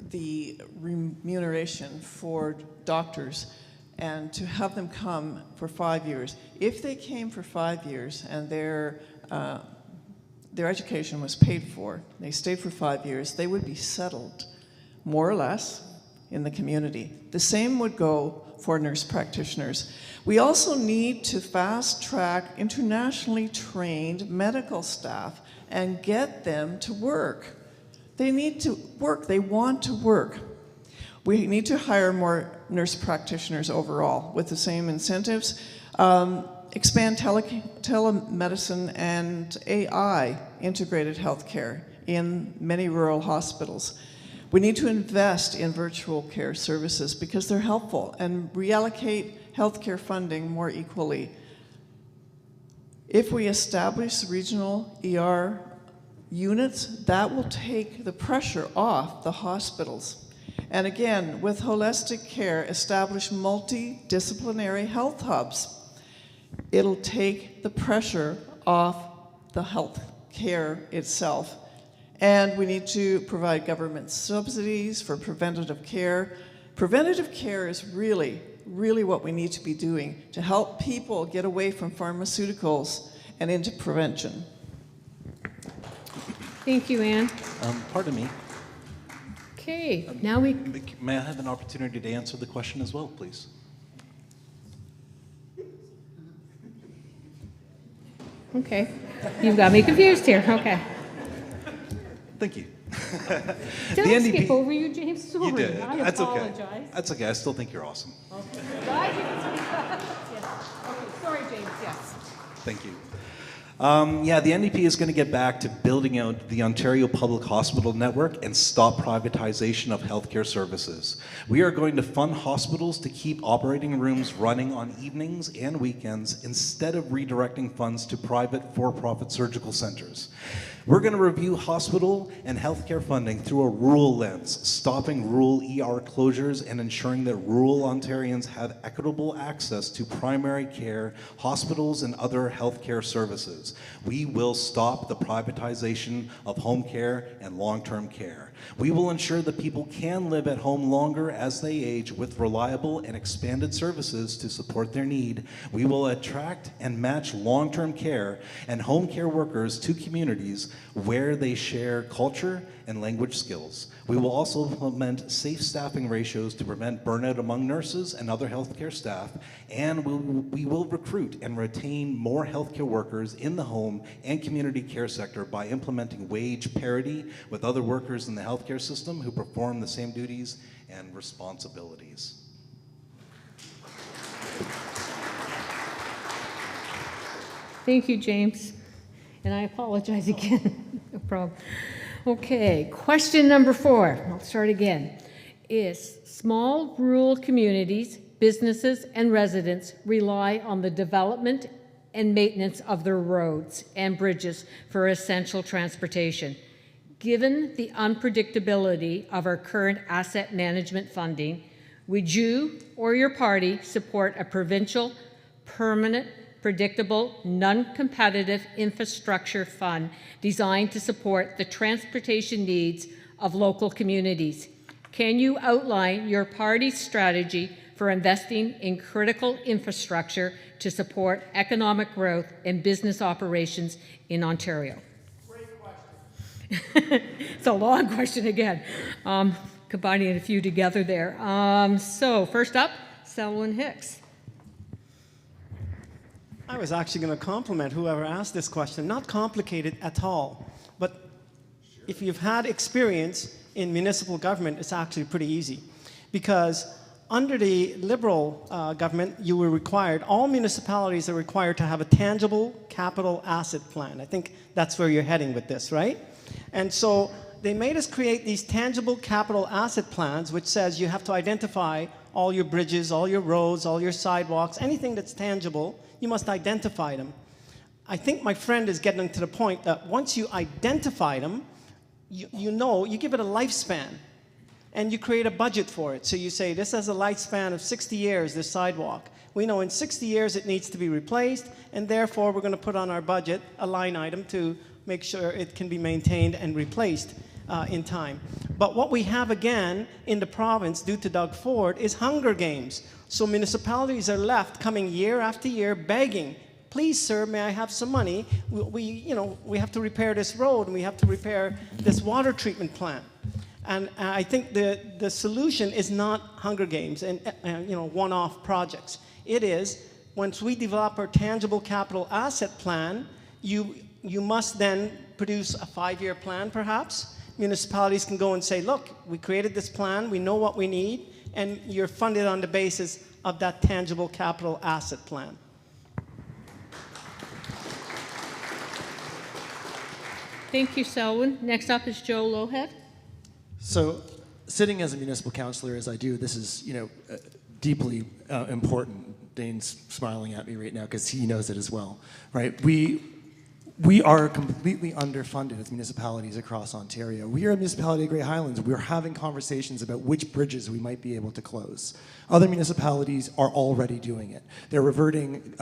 [SPEAKER 4] the remuneration for doctors and to have them come for 5 years. If they came for 5 years and their education was paid for, they stayed for 5 years, they would be settled, more or less, in the community. The same would go for nurse practitioners. We also need to fast track internationally trained medical staff and get them to work. They need to work, they want to work. We need to hire more nurse practitioners overall with the same incentives. Expand telemedicine and AI integrated healthcare in many rural hospitals. We need to invest in virtual care services because they're helpful and reallocate healthcare funding more equally. If we establish regional ER units, that will take the pressure off the hospitals. And again, with holistic care, establish multidisciplinary health hubs. It'll take the pressure off the health care itself. And we need to provide government subsidies for preventative care. Preventative care is really what we need to be doing to help people get away from pharmaceuticals and into prevention.
[SPEAKER 1] Thank you, Ann.
[SPEAKER 3] Pardon me.
[SPEAKER 1] Okay, now we...
[SPEAKER 3] May I have an opportunity to answer the question as well, please?
[SPEAKER 1] Okay, you've got me confused here, okay.
[SPEAKER 3] Thank you.
[SPEAKER 1] Did I skip over you, James? Sorry,
[SPEAKER 3] You did.
[SPEAKER 1] I
[SPEAKER 3] That's
[SPEAKER 1] apologize.
[SPEAKER 3] okay. That's okay. I still think you're awesome.
[SPEAKER 1] Okay. Glad you can speak up. Yes. Okay, sorry, James, yes.
[SPEAKER 3] Thank you. Yeah, the NDP is going to get back to building out the Ontario Public Hospital Network and stop privatization of healthcare services. We are going to fund hospitals to keep operating rooms running on evenings and weekends instead of redirecting funds to private for-profit surgical centers. We're going to review hospital and healthcare funding through a rural lens, stopping rural ER closures and ensuring that rural Ontarians have equitable access to primary care, hospitals, and other healthcare services. We will stop the privatization of home care and long-term care. We will ensure that people can live at home longer as they age with reliable and expanded services to support their need. We will attract and match long-term care and home care workers to communities where they share culture and language skills. We will also implement safe staffing ratios to prevent burnout among nurses and other healthcare staff, and we will recruit and retain more healthcare workers in the home and community care sector by implementing wage parity with other workers in the healthcare system who perform the same duties and responsibilities.
[SPEAKER 1] Thank you, James. And I apologize again. No problem. Okay, question number 4. I'll start again. Is small rural communities, businesses, and residents rely on the development and maintenance of their roads and bridges for essential transportation. Given the unpredictability of our current asset management funding, would you or your party support a provincial, permanent, predictable, non-competitive infrastructure fund designed to support the transportation needs of local communities? Can you outline your party's strategy for investing in critical infrastructure to support economic growth and business operations in Ontario?
[SPEAKER 6] Great question.
[SPEAKER 1] It's a long question again, combining a few together there. So first up, Selwyn Hicks.
[SPEAKER 6] I was actually going to compliment whoever asked this question. Not complicated at all, but if you've had experience in municipal government is actually pretty easy. Because under the Liberal government, you were required, all municipalities are required to have a tangible capital asset plan. I think that's where you're heading with this, right? And so they made us create these tangible capital asset plans, which says you have to identify all your bridges, all your roads, all your sidewalks, anything that's tangible, you must identify them. I think my friend is getting to the point that once you identify them, you give it a lifespan. And you create a budget for it. So you say, this has a lifespan of 60 years, this sidewalk. We know in 60 years it needs to be replaced, and therefore we're going to put on our budget a line item to make sure it can be maintained and replaced in time. But what we have again in the province, due to Doug Ford, is Hunger Games. So municipalities are left coming year after year begging, please, sir, may I have some money? We have to repair this road, and we have to repair this water treatment plant. And I think the solution is not Hunger Games and one-off projects. It is, once we develop our tangible capital asset plan, you must then produce a 5-year plan, perhaps. Municipalities can go and say, look, we created this plan, we know what we need, and you're funded on the basis of that tangible capital asset plan.
[SPEAKER 1] Thank you, Selwyn. Next up is Joe Lowhead.
[SPEAKER 7] So, sitting as a municipal councillor as I do, this is, deeply important. Dane's smiling at me right now because he knows it as well, right? We are completely underfunded as municipalities across Ontario. We are a municipality of Grey Highlands. We're having conversations about which bridges we might be able to close. Other municipalities are already doing it. They're reverting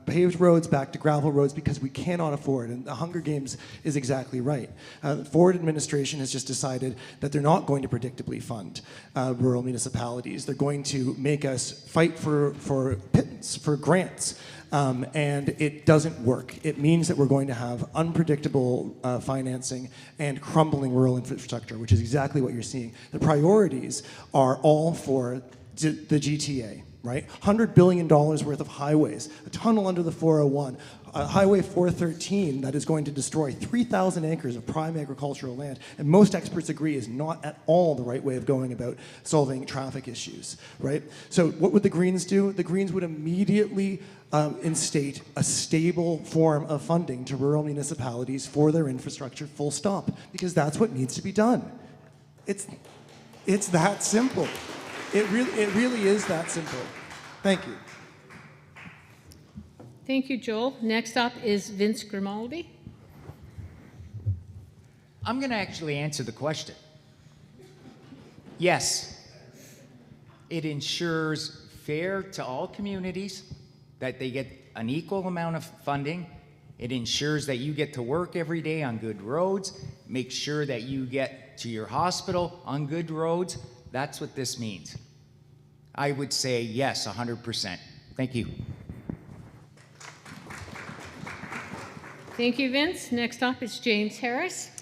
[SPEAKER 7] paved roads back to gravel roads because we cannot afford, and the Hunger Games is exactly right. The Ford administration has just decided that they're not going to predictably fund rural municipalities. They're going to make us fight for pittance, for grants. And it doesn't work. It means that we're going to have unpredictable financing and crumbling rural infrastructure, which is exactly what you're seeing. The priorities are all for the GTA, right? $100 billion worth of highways, a tunnel under the 401, Highway 413 that is going to destroy 3,000 acres of prime agricultural land, and most experts agree is not at all the right way of going about solving traffic issues, right? So what would the Greens do? The Greens would immediately instate a stable form of funding to rural municipalities for their infrastructure, full stop, because that's what needs to be done. It's that simple. It really is that simple. Thank you.
[SPEAKER 1] Thank you, Joel. Next up is Vince Grimaldi.
[SPEAKER 2] I'm going to actually answer the question. Yes, it ensures fair to all communities, that they get an equal amount of funding. It ensures that you get to work every day on good roads, make sure that you get to your hospital on good roads. That's what this means. I would say yes, 100%. Thank you.
[SPEAKER 1] Thank you, Vince. Next up is James Harris.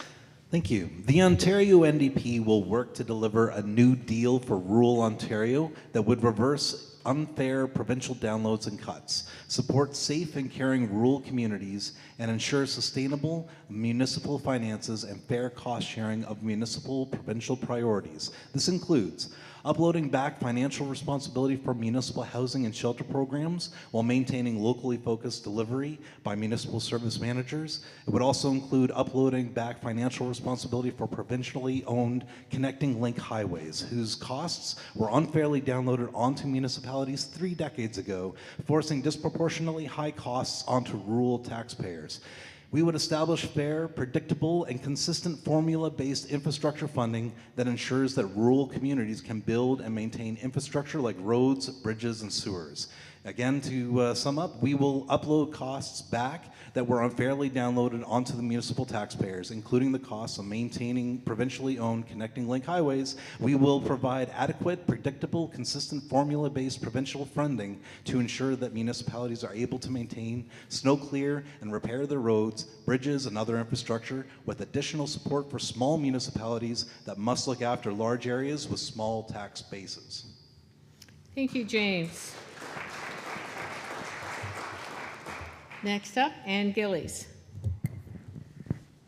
[SPEAKER 3] Thank you. The Ontario NDP will work to deliver a new deal for rural Ontario that would reverse unfair provincial downloads and cuts, support safe and caring rural communities, and ensure sustainable municipal finances and fair cost sharing of municipal provincial priorities. This includes uploading back financial responsibility for municipal housing and shelter programs while maintaining locally focused delivery by municipal service managers. It would also include uploading back financial responsibility for provincially owned connecting link highways whose costs were unfairly downloaded onto municipalities 3 decades ago, forcing disproportionately high costs onto rural taxpayers. We would establish fair, predictable, and consistent formula-based infrastructure funding that ensures that rural communities can build and maintain infrastructure like roads, bridges, and sewers. Again, to sum up, we will upload costs back that were unfairly downloaded onto the municipal taxpayers, including the costs of maintaining provincially owned connecting link highways. We will provide adequate, predictable, consistent formula-based provincial funding to ensure that municipalities are able to maintain, snow clear, and repair their roads, bridges, and other infrastructure, with additional support for small municipalities that must look after large areas with small tax bases.
[SPEAKER 1] Thank you, James. Next up, Ann Gillies.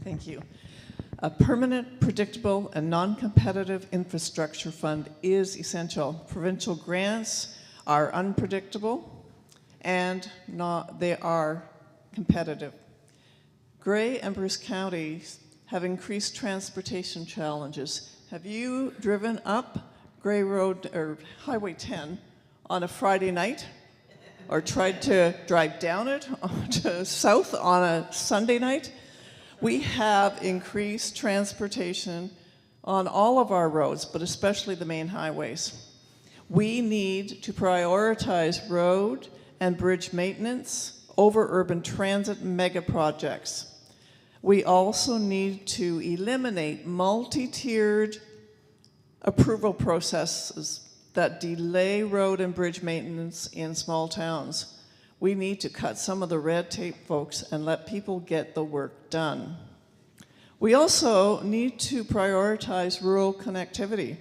[SPEAKER 4] Thank you. A permanent, predictable, and non-competitive infrastructure fund is essential. Provincial grants are unpredictable and they are competitive. Grey and Bruce counties have increased transportation challenges. Have you driven up Grey Road or Highway 10 on a Friday night? Or tried to drive down it to south on a Sunday night? We have increased transportation on all of our roads, but especially the main highways. We need to prioritize road and bridge maintenance over urban transit mega projects. We also need to eliminate multi-tiered approval processes that delay road and bridge maintenance in small towns. We need to cut some of the red tape, folks, and let people get the work done. We also need to prioritize rural connectivity,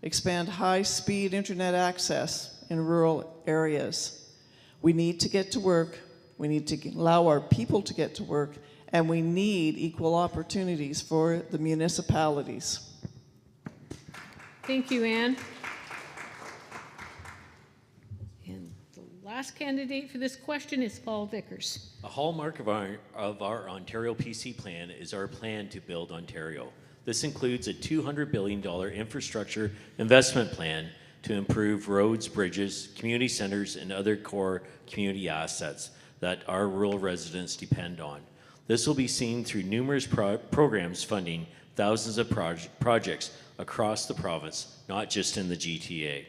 [SPEAKER 4] expand high-speed internet access in rural areas. We need to get to work, we need to allow our people to get to work, and we need equal opportunities for the municipalities.
[SPEAKER 1] Thank you, Anne. And the last candidate for this question is Paul Vickers.
[SPEAKER 5] A hallmark of our Ontario PC plan is our plan to build Ontario. This includes a $200 billion infrastructure investment plan to improve roads, bridges, community centers, and other core community assets that our rural residents depend on. This will be seen through numerous programs funding thousands of projects across the province, not just in the GTA.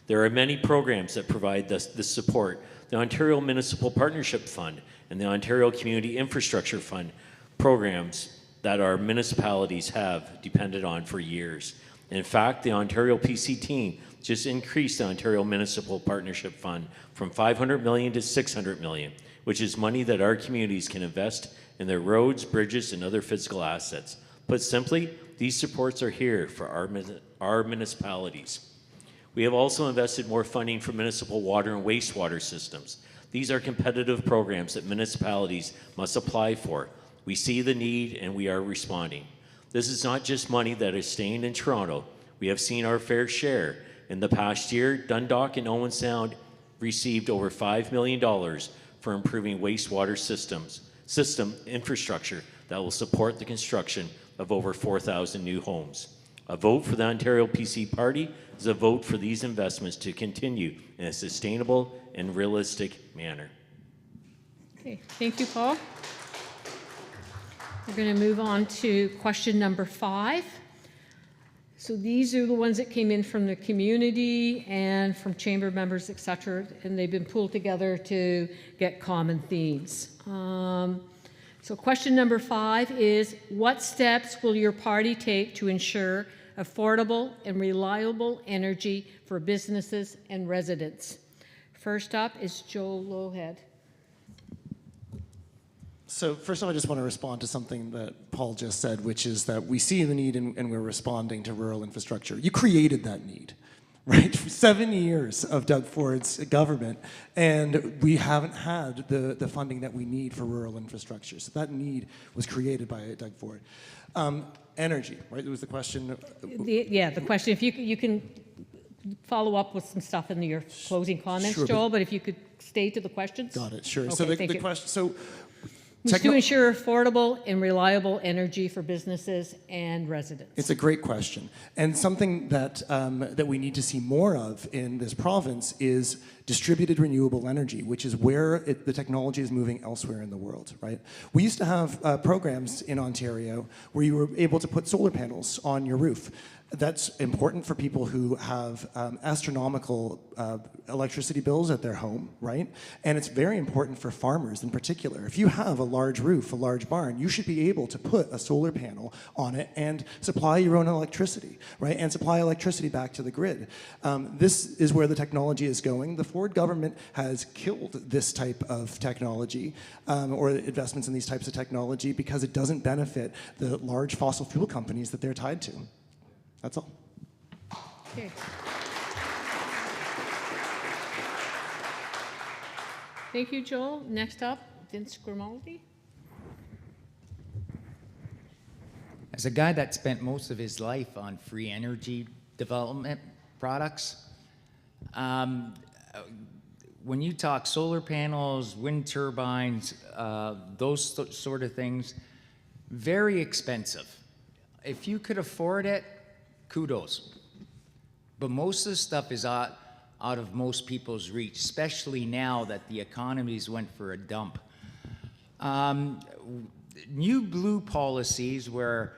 [SPEAKER 5] There are many programs that provide this support. The Ontario Municipal Partnership Fund and the Ontario Community Infrastructure Fund programs that our municipalities have depended on for years. In fact, the Ontario PC team just increased the Ontario Municipal Partnership Fund from $500 million to $600 million, which is money that our communities can invest in their roads, bridges, and other physical assets. Put simply, these supports are here for our municipalities. We have also invested more funding for municipal water and wastewater systems. These are competitive programs that municipalities must apply for. We see the need and we are responding. This is not just money that is staying in Toronto. We have seen our fair share. In the past year, Dundalk and Owen Sound received over $5 million for improving wastewater system infrastructure that will support the construction of over 4,000 new homes. A vote for the Ontario PC Party is a vote for these investments to continue in a sustainable and realistic manner.
[SPEAKER 1] Okay, thank you, Paul. We're going to move on to question number 5. So these are the ones that came in from the community and from chamber members, et cetera, and they've been pulled together to get common themes. So question number 5 is, what steps will your party take to ensure affordable and reliable energy for businesses and residents? First up is Joe Lowhead.
[SPEAKER 7] So first of all, I just want to respond to something that Paul just said, which is that we see the need and we're responding to rural infrastructure. You created that need, right? For 7 years of Doug Ford's government, and we haven't had the funding that we need for rural infrastructure. So that need was created by Doug Ford. Energy, right? It was the question.
[SPEAKER 1] The question, if you can follow up with some stuff in your closing comments,
[SPEAKER 7] Sure,
[SPEAKER 1] Joel, but if you could stay to the questions.
[SPEAKER 7] Got it, sure.
[SPEAKER 1] Okay,
[SPEAKER 7] So the
[SPEAKER 1] thank you.
[SPEAKER 7] question, so
[SPEAKER 1] To ensure affordable and reliable energy for businesses and residents.
[SPEAKER 7] It's a great question, and something that that we need to see more of in this province is distributed renewable energy, which is where the technology is moving elsewhere in the world, right? We used to have programs in Ontario where you were able to put solar panels on your roof. That's important for people who have astronomical electricity bills at their home, right? And it's very important for farmers in particular. If you have a large roof, a large barn, you should be able to put a solar panel on it and supply your own electricity, right? And supply electricity back to the grid. This is where the technology is going. The Ford government has killed this type of technology or investments in these types of technology because it doesn't benefit the large fossil fuel companies that they're tied to. That's all.
[SPEAKER 1] Okay. Thank you, Joel. Next up, Vince Grimaldi.
[SPEAKER 2] As a guy that spent most of his life on free energy development products, when you talk solar panels, wind turbines, those sort of things, very expensive. If you could afford it, kudos. But most of the stuff is out of most people's reach, especially now that the economies went for a dump. New blue policies where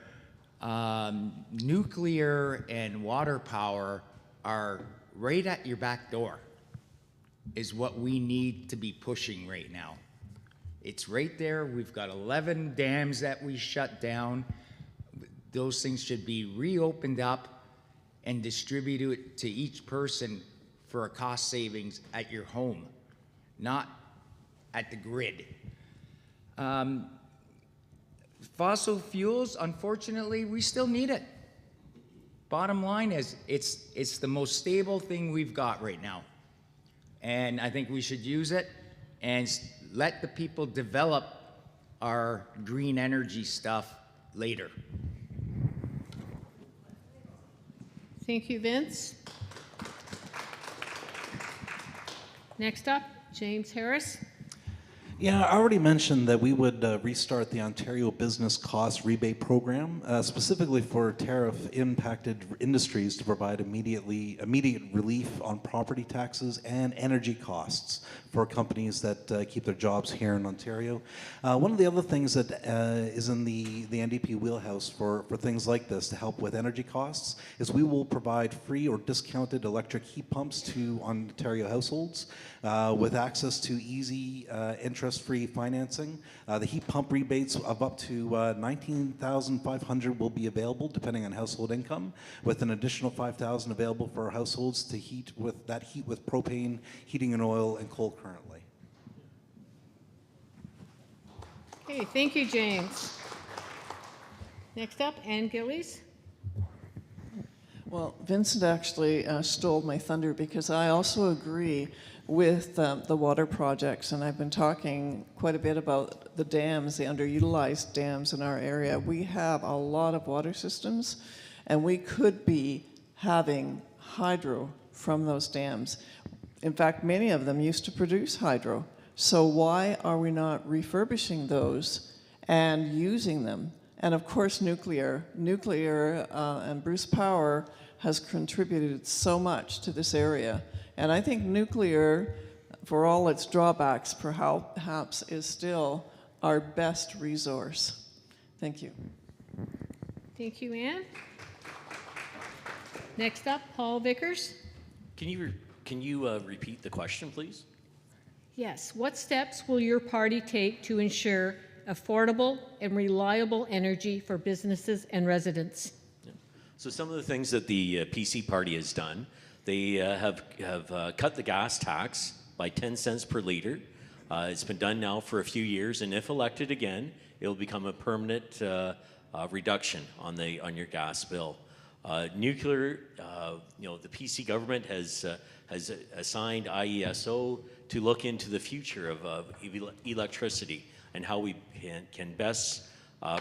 [SPEAKER 2] nuclear and water power are right at your back door is what we need to be pushing right now. It's right there. We've got 11 dams that we shut down. Those things should be reopened up and distributed to each person for a cost savings at your home, not at the grid. Fossil fuels, unfortunately, we still need it. Bottom line is, it's the most stable thing we've got right now. And I think we should use it and let the people develop our green energy stuff later.
[SPEAKER 1] Thank you, Vince. Next up, James Harris.
[SPEAKER 3] Yeah, I already mentioned that we would restart the Ontario Business Cost Rebate Program, specifically for tariff-impacted industries to provide immediate relief on property taxes and energy costs for companies that keep their jobs here in Ontario. One of the other things that is in the NDP wheelhouse for things like this to help with energy costs is we will provide free or discounted electric heat pumps to Ontario households with access to easy interest-free financing. The heat pump rebates of up to $19,500 will be available depending on household income, with an additional $5,000 available for households to heat with propane, heating and oil, and coal currently.
[SPEAKER 1] Okay, thank you, James. Next up, Ann Gillies.
[SPEAKER 4] Well, Vincent actually stole my thunder because I also agree with the water projects, and I've been talking quite a bit about the dams, the underutilized dams in our area. We have a lot of water systems, and we could be having hydro from those dams. In fact, many of them used to produce hydro. So why are we not refurbishing those and using them? And of course, nuclear. And Bruce Power has contributed so much to this area. And I think nuclear, for all its drawbacks perhaps, is still our best resource. Thank you.
[SPEAKER 1] Thank you, Ann. Next up, Paul Vickers.
[SPEAKER 5] Can you repeat the question, please?
[SPEAKER 1] Yes. What steps will your party take to ensure affordable and reliable energy for businesses and residents?
[SPEAKER 5] Yeah. So some of the things that the PC party has done, they have cut the gas tax by 10 cents per liter. It's been done now for a few years, and if elected again, it'll become a permanent reduction on your gas bill. Nuclear, the PC government has assigned IESO to look into the future of electricity and how we can best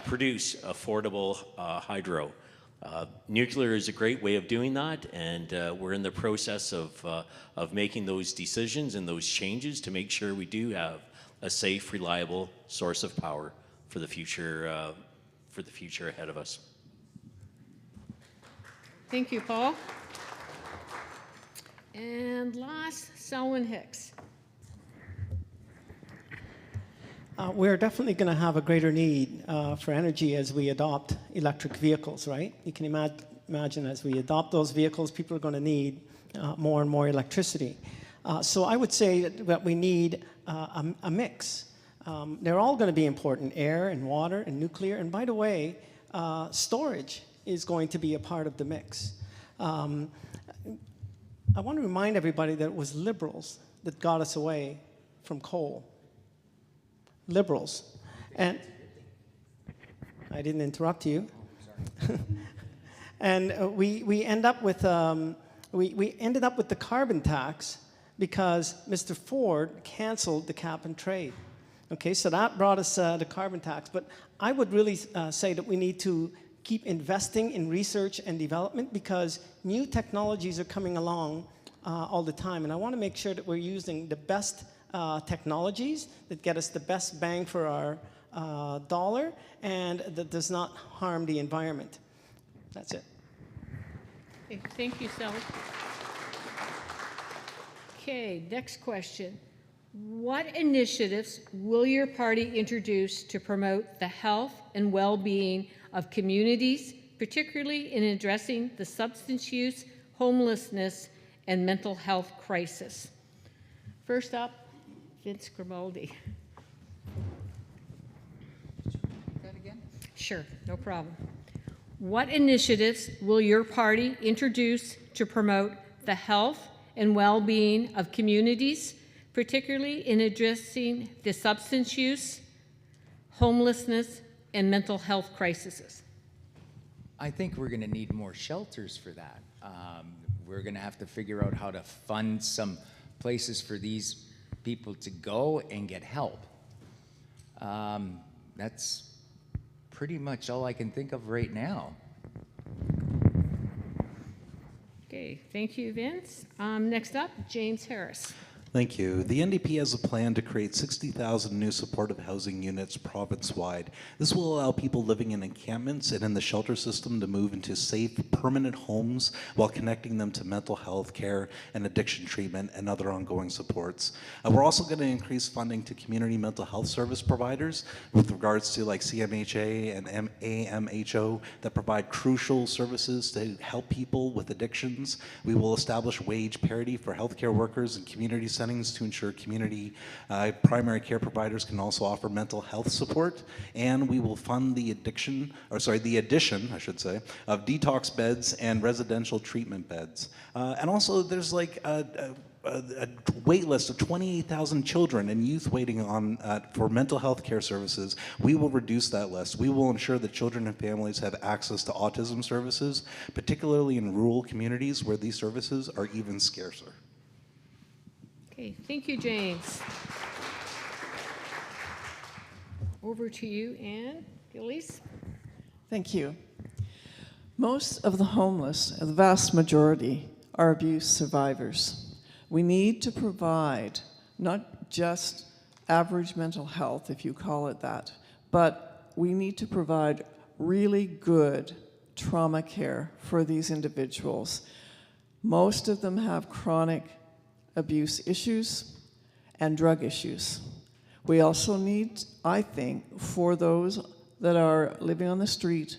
[SPEAKER 5] produce affordable hydro. Nuclear is a great way of doing that, and we're in the process of making those decisions and those changes to make sure we do have a safe, reliable source of power for the future ahead of us.
[SPEAKER 1] Thank you, Paul. And last, Selwyn Hicks.
[SPEAKER 6] We're definitely going to have a greater need for energy as we adopt electric vehicles, right? You can imagine as we adopt those vehicles, people are going to need more and more electricity. So I would say that we need a mix. They're all going to be important: air and water and nuclear. And by the way, storage is going to be a part of the mix. I want to remind everybody that it was liberals that got us away from coal. Liberals. And I didn't interrupt you. And we end up with we ended up with the carbon tax because Mr. Ford canceled the cap and trade. Okay, so that brought us the carbon tax. But I would really say that we need to keep investing in research and development because new technologies are coming along all the time. And I want to make sure that we're using the best technologies that get us the best bang for our dollar and that does not harm the environment. That's it.
[SPEAKER 1] Okay, thank you, Sally. Okay, next question. What initiatives will your party introduce to promote the health and well-being of communities, particularly in addressing the substance use, homelessness, and mental health crisis? First up, Vince Grimaldi.
[SPEAKER 8] That again?
[SPEAKER 1] Sure, no problem. What initiatives will your party introduce to promote the health and well-being of communities, particularly in addressing the substance use, homelessness, and mental health crises?
[SPEAKER 2] I think we're going to need more shelters for that. We're going to have to figure out how to fund some places for these people to go and get help. That's pretty much all I can think of right now.
[SPEAKER 1] Okay, thank you, Vince. Next up, James Harris.
[SPEAKER 3] Thank you. The NDP has a plan to create 60,000 new supportive housing units province-wide. This will allow people living in encampments and in the shelter system to move into safe, permanent homes while connecting them to mental health care and addiction treatment and other ongoing supports. We're also going to increase funding to community mental health service providers with regards to like CMHA and AMHO that provide crucial services to help people with addictions. We will establish wage parity for healthcare workers and community settings to ensure community primary care providers can also offer mental health support, and we will fund the addition, I should say, of detox beds and residential treatment beds. And also there's like a wait list of 28,000 children and youth waiting on for mental health care services. We will reduce that list. We will ensure that children and families have access to autism services, particularly in rural communities where these services are even scarcer.
[SPEAKER 1] Okay, thank you, James. Over to you, Ann Gillies.
[SPEAKER 4] Thank you. Most of the homeless, the vast majority, are abuse survivors. We need to provide not just average mental health, if you call it that, but we need to provide really good trauma care for these individuals. Most of them have chronic abuse issues and drug issues. We also need, I think, for those that are living on the street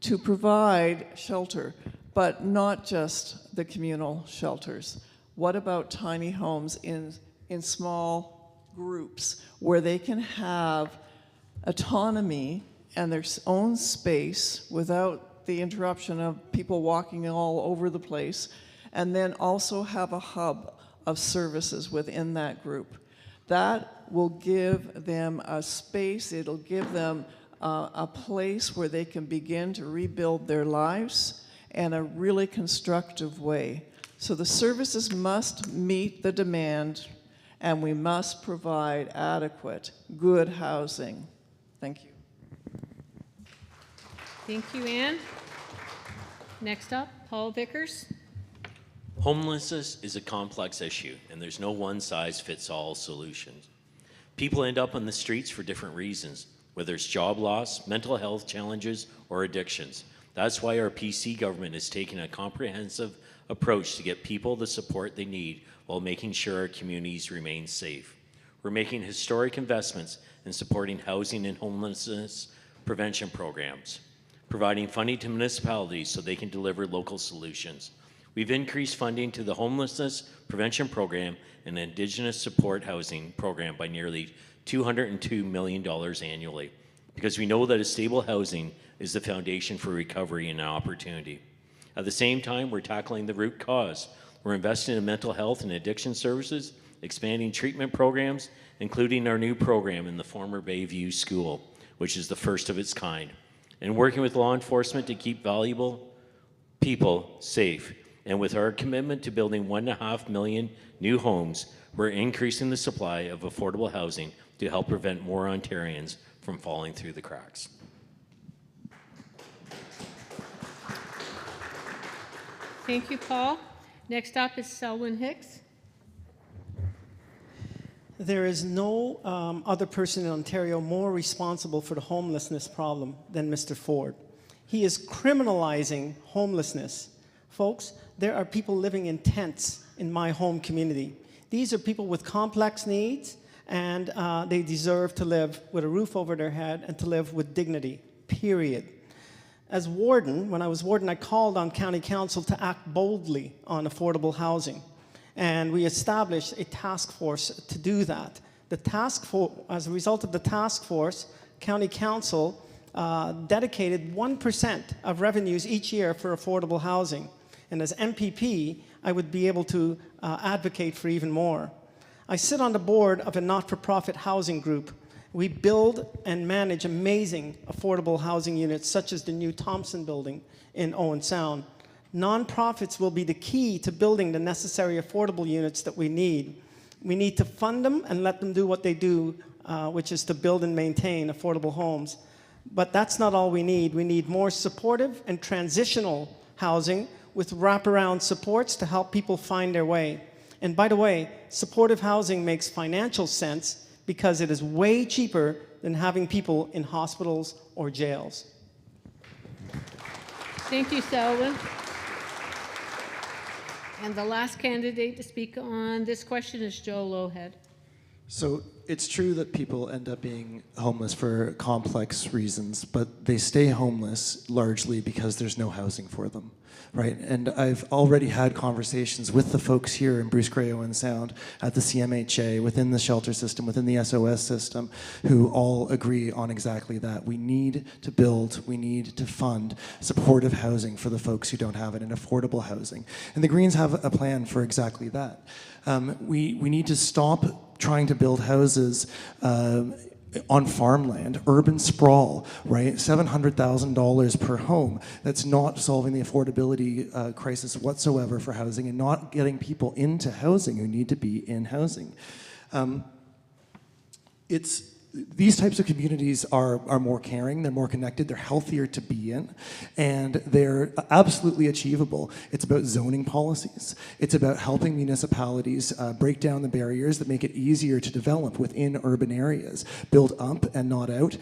[SPEAKER 4] to provide shelter, but not just the communal shelters. What about tiny homes in small groups where they can have autonomy and their own space without the interruption of people walking all over the place, and then also have a hub of services within that group? That will give them a space, it'll give them a place where they can begin to rebuild their lives in a really constructive way. So the services must meet the demand, and we must provide adequate, good housing. Thank you.
[SPEAKER 1] Thank you, Ann. Next up, Paul Vickers.
[SPEAKER 5] Homelessness is a complex issue, and there's no one-size-fits-all solution. People end up on the streets for different reasons, whether it's job loss, mental health challenges, or addictions. That's why our PC government is taking a comprehensive approach to get people the support they need while making sure our communities remain safe. We're making historic investments in supporting housing and homelessness prevention programs, providing funding to municipalities so they can deliver local solutions. We've increased funding to the Homelessness Prevention Program and Indigenous Support Housing Program by nearly $202 million annually, because we know that a stable housing is the foundation for recovery and opportunity. At the same time, we're tackling the root cause. We're investing in mental health and addiction services, expanding treatment programs, including our new program in the former Bayview School, which is the first of its kind, and working with law enforcement to keep valuable people safe. And with our commitment to building 1.5 million new homes, we're increasing the supply of affordable housing to help prevent more Ontarians from falling through the cracks.
[SPEAKER 1] Thank you, Paul. Next up is Selwyn Hicks.
[SPEAKER 6] There is no other person in Ontario more responsible for the homelessness problem than Mr. Ford. He is criminalizing homelessness. Folks, there are people living in tents in my home community. These are people with complex needs, and they deserve to live with a roof over their head and to live with dignity, period. As warden, when I was warden, I called on County Council to act boldly on affordable housing. And we established a task force to do that. As a result of the task force, County Council dedicated 1% of revenues each year for affordable housing. And as MPP, I would be able to advocate for even more. I sit on the board of a not-for-profit housing group. We build and manage amazing affordable housing units, such as the new Thompson building in Owen Sound. Nonprofits will be the key to building the necessary affordable units that we need. We need to fund them and let them do what they do, which is to build and maintain affordable homes. But that's not all we need. We need more supportive and transitional housing with wraparound supports to help people find their way. And by the way, supportive housing makes financial sense because it is way cheaper than having people in hospitals or jails.
[SPEAKER 1] Thank you, Selwyn. And the last candidate to speak on this question is Joe Lowhead.
[SPEAKER 7] So it's true that people end up being homeless for complex reasons, but they stay homeless largely because there's no housing for them, right? And I've already had conversations with the folks here in Bruce Grey Owen Sound, at the CMHA, within the shelter system, within the SOS system, who all agree on exactly that. We need to build, we need to fund supportive housing for the folks who don't have it, and affordable housing. And the Greens have a plan for exactly that. We need to stop trying to build houses on farmland, urban sprawl, right? $700,000 per home. That's not solving the affordability crisis whatsoever for housing, and not getting people into housing who need to be in housing. These types of communities are more caring, they're more connected, they're healthier to be in, and they're absolutely achievable. It's about zoning policies. It's about helping municipalities break down the barriers that make it easier to develop within urban areas, build up and not out,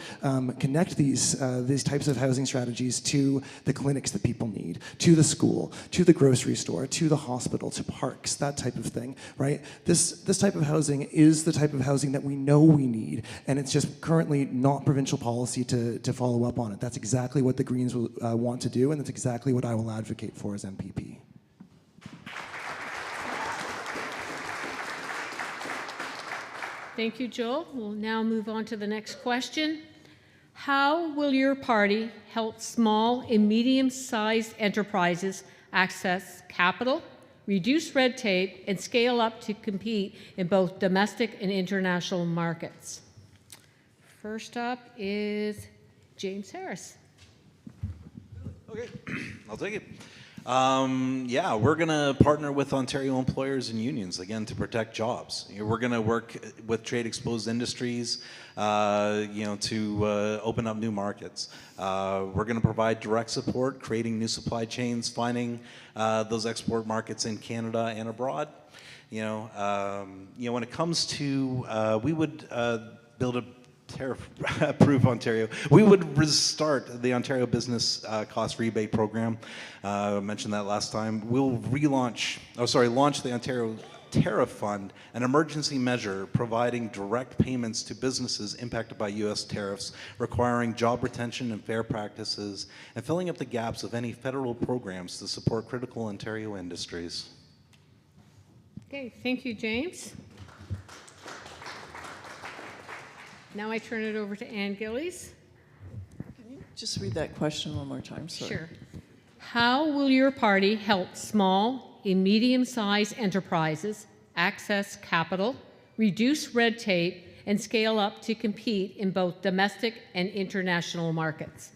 [SPEAKER 7] connect these types of housing strategies to the clinics that people need, to the school, to the grocery store, to the hospital, to parks, that type of thing, right? This type of housing is the type of housing that we know we need, and it's just currently not provincial policy to follow up on it. That's exactly what the Greens will, want to do, and that's exactly what I will advocate for as MPP.
[SPEAKER 1] Thank you, Joel. We'll now move on to the next question. How will your party help small and medium-sized enterprises access capital, reduce red tape, and scale up to compete in both domestic and international markets? First up is James Harris.
[SPEAKER 3] Okay, I'll take it. Yeah, we're going to partner with Ontario employers and unions, again, to protect jobs. We're going to work with trade-exposed industries, to open up new markets. We're going to provide direct support, creating new supply chains, finding those export markets in Canada and abroad. When it comes to, we would build a tariff-proof Ontario. We would restart the Ontario Business Cost Rebate Program. I mentioned that last time. We'll launch the Ontario Tariff Fund, an emergency measure providing direct payments to businesses impacted by U.S. tariffs, requiring job retention and fair practices, and filling up the gaps of any federal programs to support critical Ontario industries.
[SPEAKER 1] Okay, thank you, James. Now I turn it over to Ann Gillies.
[SPEAKER 4] Can you just read that question one more time? Sorry.
[SPEAKER 1] Sure. How will your party help small and medium-sized enterprises access capital, reduce red tape, and scale up to compete in both domestic and international markets?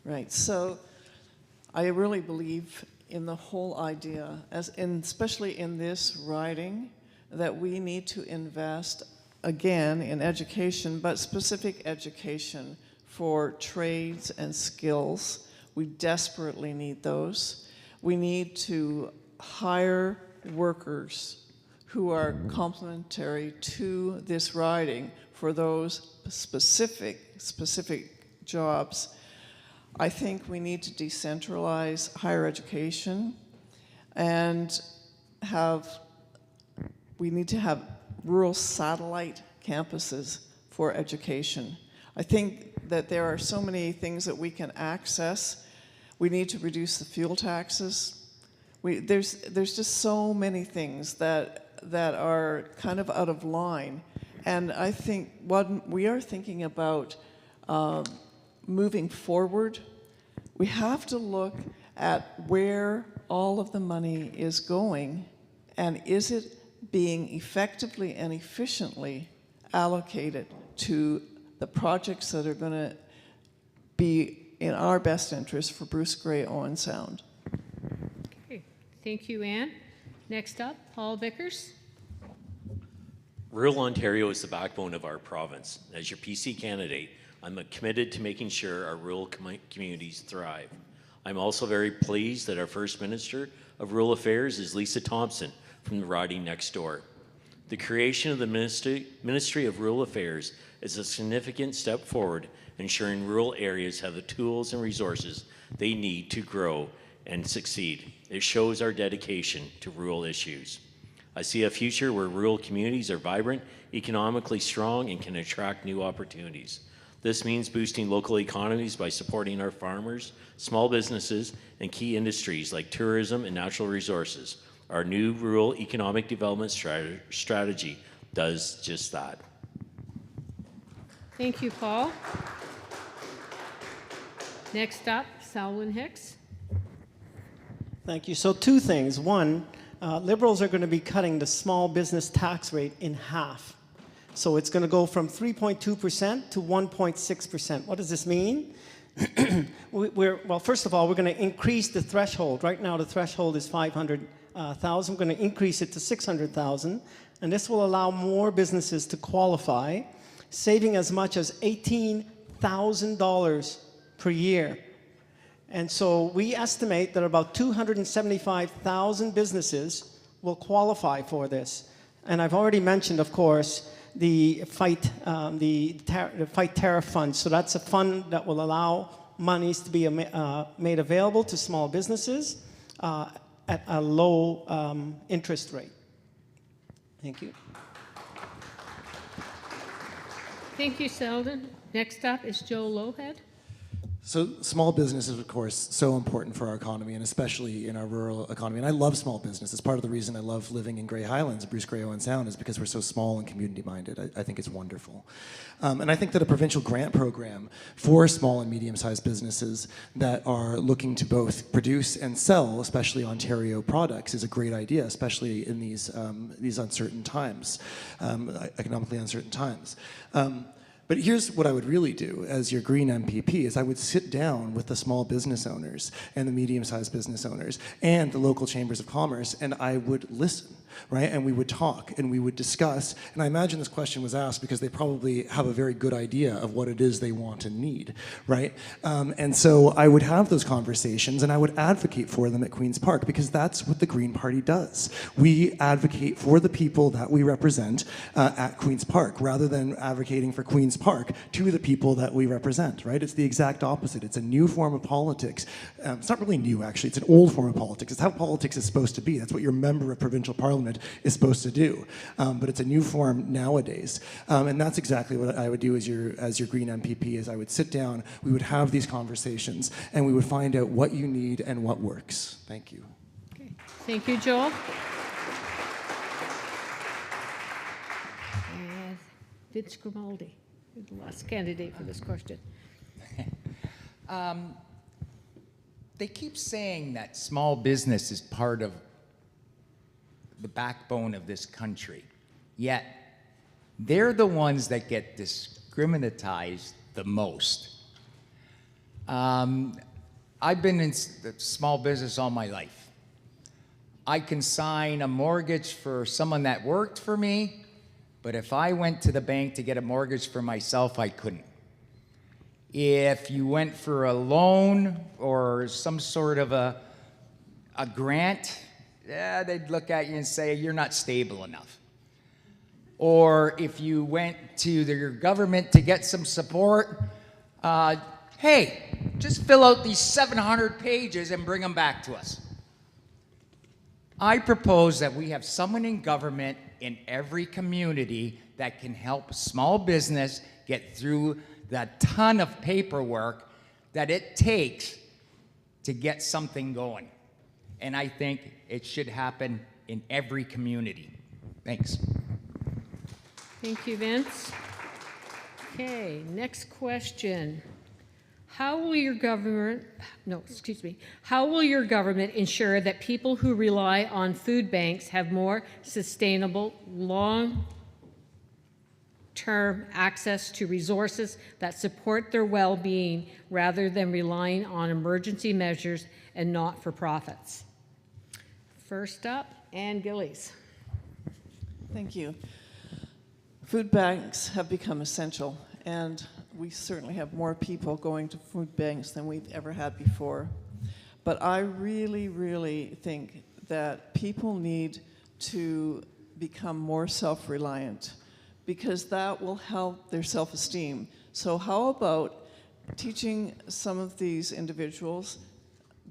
[SPEAKER 4] Right. So I really believe in the whole idea, especially in this riding, that we need to invest again in education, but specific education for trades and skills. We desperately need those. We need to hire workers who are complementary to this riding for those specific jobs. I think we need to decentralize higher education and we need to have rural satellite campuses for education. I think that there are so many things that we can access. We need to reduce the fuel taxes. There's just so many things that are kind of out of line. And I think what we are thinking about moving forward, we have to look at where all of the money is going, and is it being effectively and efficiently allocated to the projects that are going to be in our best interest for Bruce Grey Owen Sound.
[SPEAKER 1] Okay. Thank you, Anne. Next up, Paul Vickers.
[SPEAKER 5] Rural Ontario is the backbone of our province. As your PC candidate, I'm committed to making sure our rural communities thrive. I'm also very pleased that our First Minister of Rural Affairs is Lisa Thompson from the riding next door. The creation of the Ministry of Rural Affairs is a significant step forward, ensuring rural areas have the tools and resources they need to grow and succeed. It shows our dedication to rural issues. I see a future where rural communities are vibrant, economically strong, and can attract new opportunities. This means boosting local economies by supporting our farmers, small businesses, and key industries like tourism and natural resources. Our new rural economic development strategy does just that.
[SPEAKER 1] Thank you, Paul. Next up, Selwyn Hicks.
[SPEAKER 6] Thank you. So 2 things. One, Liberals are going to be cutting the small business tax rate in half. So it's going to go from 3.2% to 1.6%. What does this mean? Well, first of all, we're going to increase the threshold. Right now, the threshold is 500,000. We're going to increase it to 600,000, and this will allow more businesses to qualify, saving as much as $18,000 per year. And so we estimate that about 275,000 businesses will qualify for this. And I've already mentioned, of course, the Fight Tariff Fund. So that's a fund that will allow monies to be made available to small businesses at a low interest rate. Thank you.
[SPEAKER 1] Thank you, Selwyn. Next up is Joe Lohead.
[SPEAKER 7] So small business is, of course, so important for our economy, and especially in our rural economy. And I love small business. It's part of the reason I love living in Grey Highlands, Bruce Grey Owen Sound, is because we're so small and community-minded. I think it's wonderful. And I think that a provincial grant program for small and medium-sized businesses that are looking to both produce and sell, especially Ontario products, is a great idea, especially in these uncertain times, economically uncertain times. But here's what I would really do as your Green MPP is I would sit down with the small business owners and the medium-sized business owners and the local chambers of commerce, and I would listen, right? And we would talk and we would discuss. And I imagine this question was asked because they probably have a very good idea of what it is they want and need, right? And so I would have those conversations and I would advocate for them at Queen's Park, because that's what the Green Party does. We advocate for the people that we represent at Queen's Park, rather than advocating for Queen's Park to the people that we represent, right? It's the exact opposite. It's a new form of politics. It's not really new, actually. It's an old form of politics. It's how politics is supposed to be. That's what your member of provincial parliament is supposed to do. But it's a new form nowadays. And that's exactly what I would do as your Green MPP, is I would sit down, we would have these conversations, and we would find out what you need and what works. Thank you.
[SPEAKER 1] Okay. Thank you, Joel. And Vince Grimaldi, the last candidate for this question.
[SPEAKER 2] They keep saying that small business is part of the backbone of this country, yet they're the ones that get discriminatized the most. I've been in small business all my life. I can sign a mortgage for someone that worked for me, but if I went to the bank to get a mortgage for myself, I couldn't. If you went for a loan or some sort of a a grant, they'd look at you and say, you're not stable enough. Or if you went to your government to get some support, hey, just fill out these 700 pages and bring them back to us. I propose that we have someone in government in every community that can help small business get through the ton of paperwork that it takes to get something going. And I think it should happen in every community. Thanks.
[SPEAKER 1] Thank you, Vince. Okay, next question. How will your government ensure that people who rely on food banks have more sustainable, long-term access to resources that support their well-being rather than relying on emergency measures and not-for-profits? First up, Ann Gillies.
[SPEAKER 4] Thank you. Food banks have become essential, and we certainly have more people going to food banks than we've ever had before. But I really, really think that people need to become more self-reliant, because that will help their self-esteem. So how about teaching some of these individuals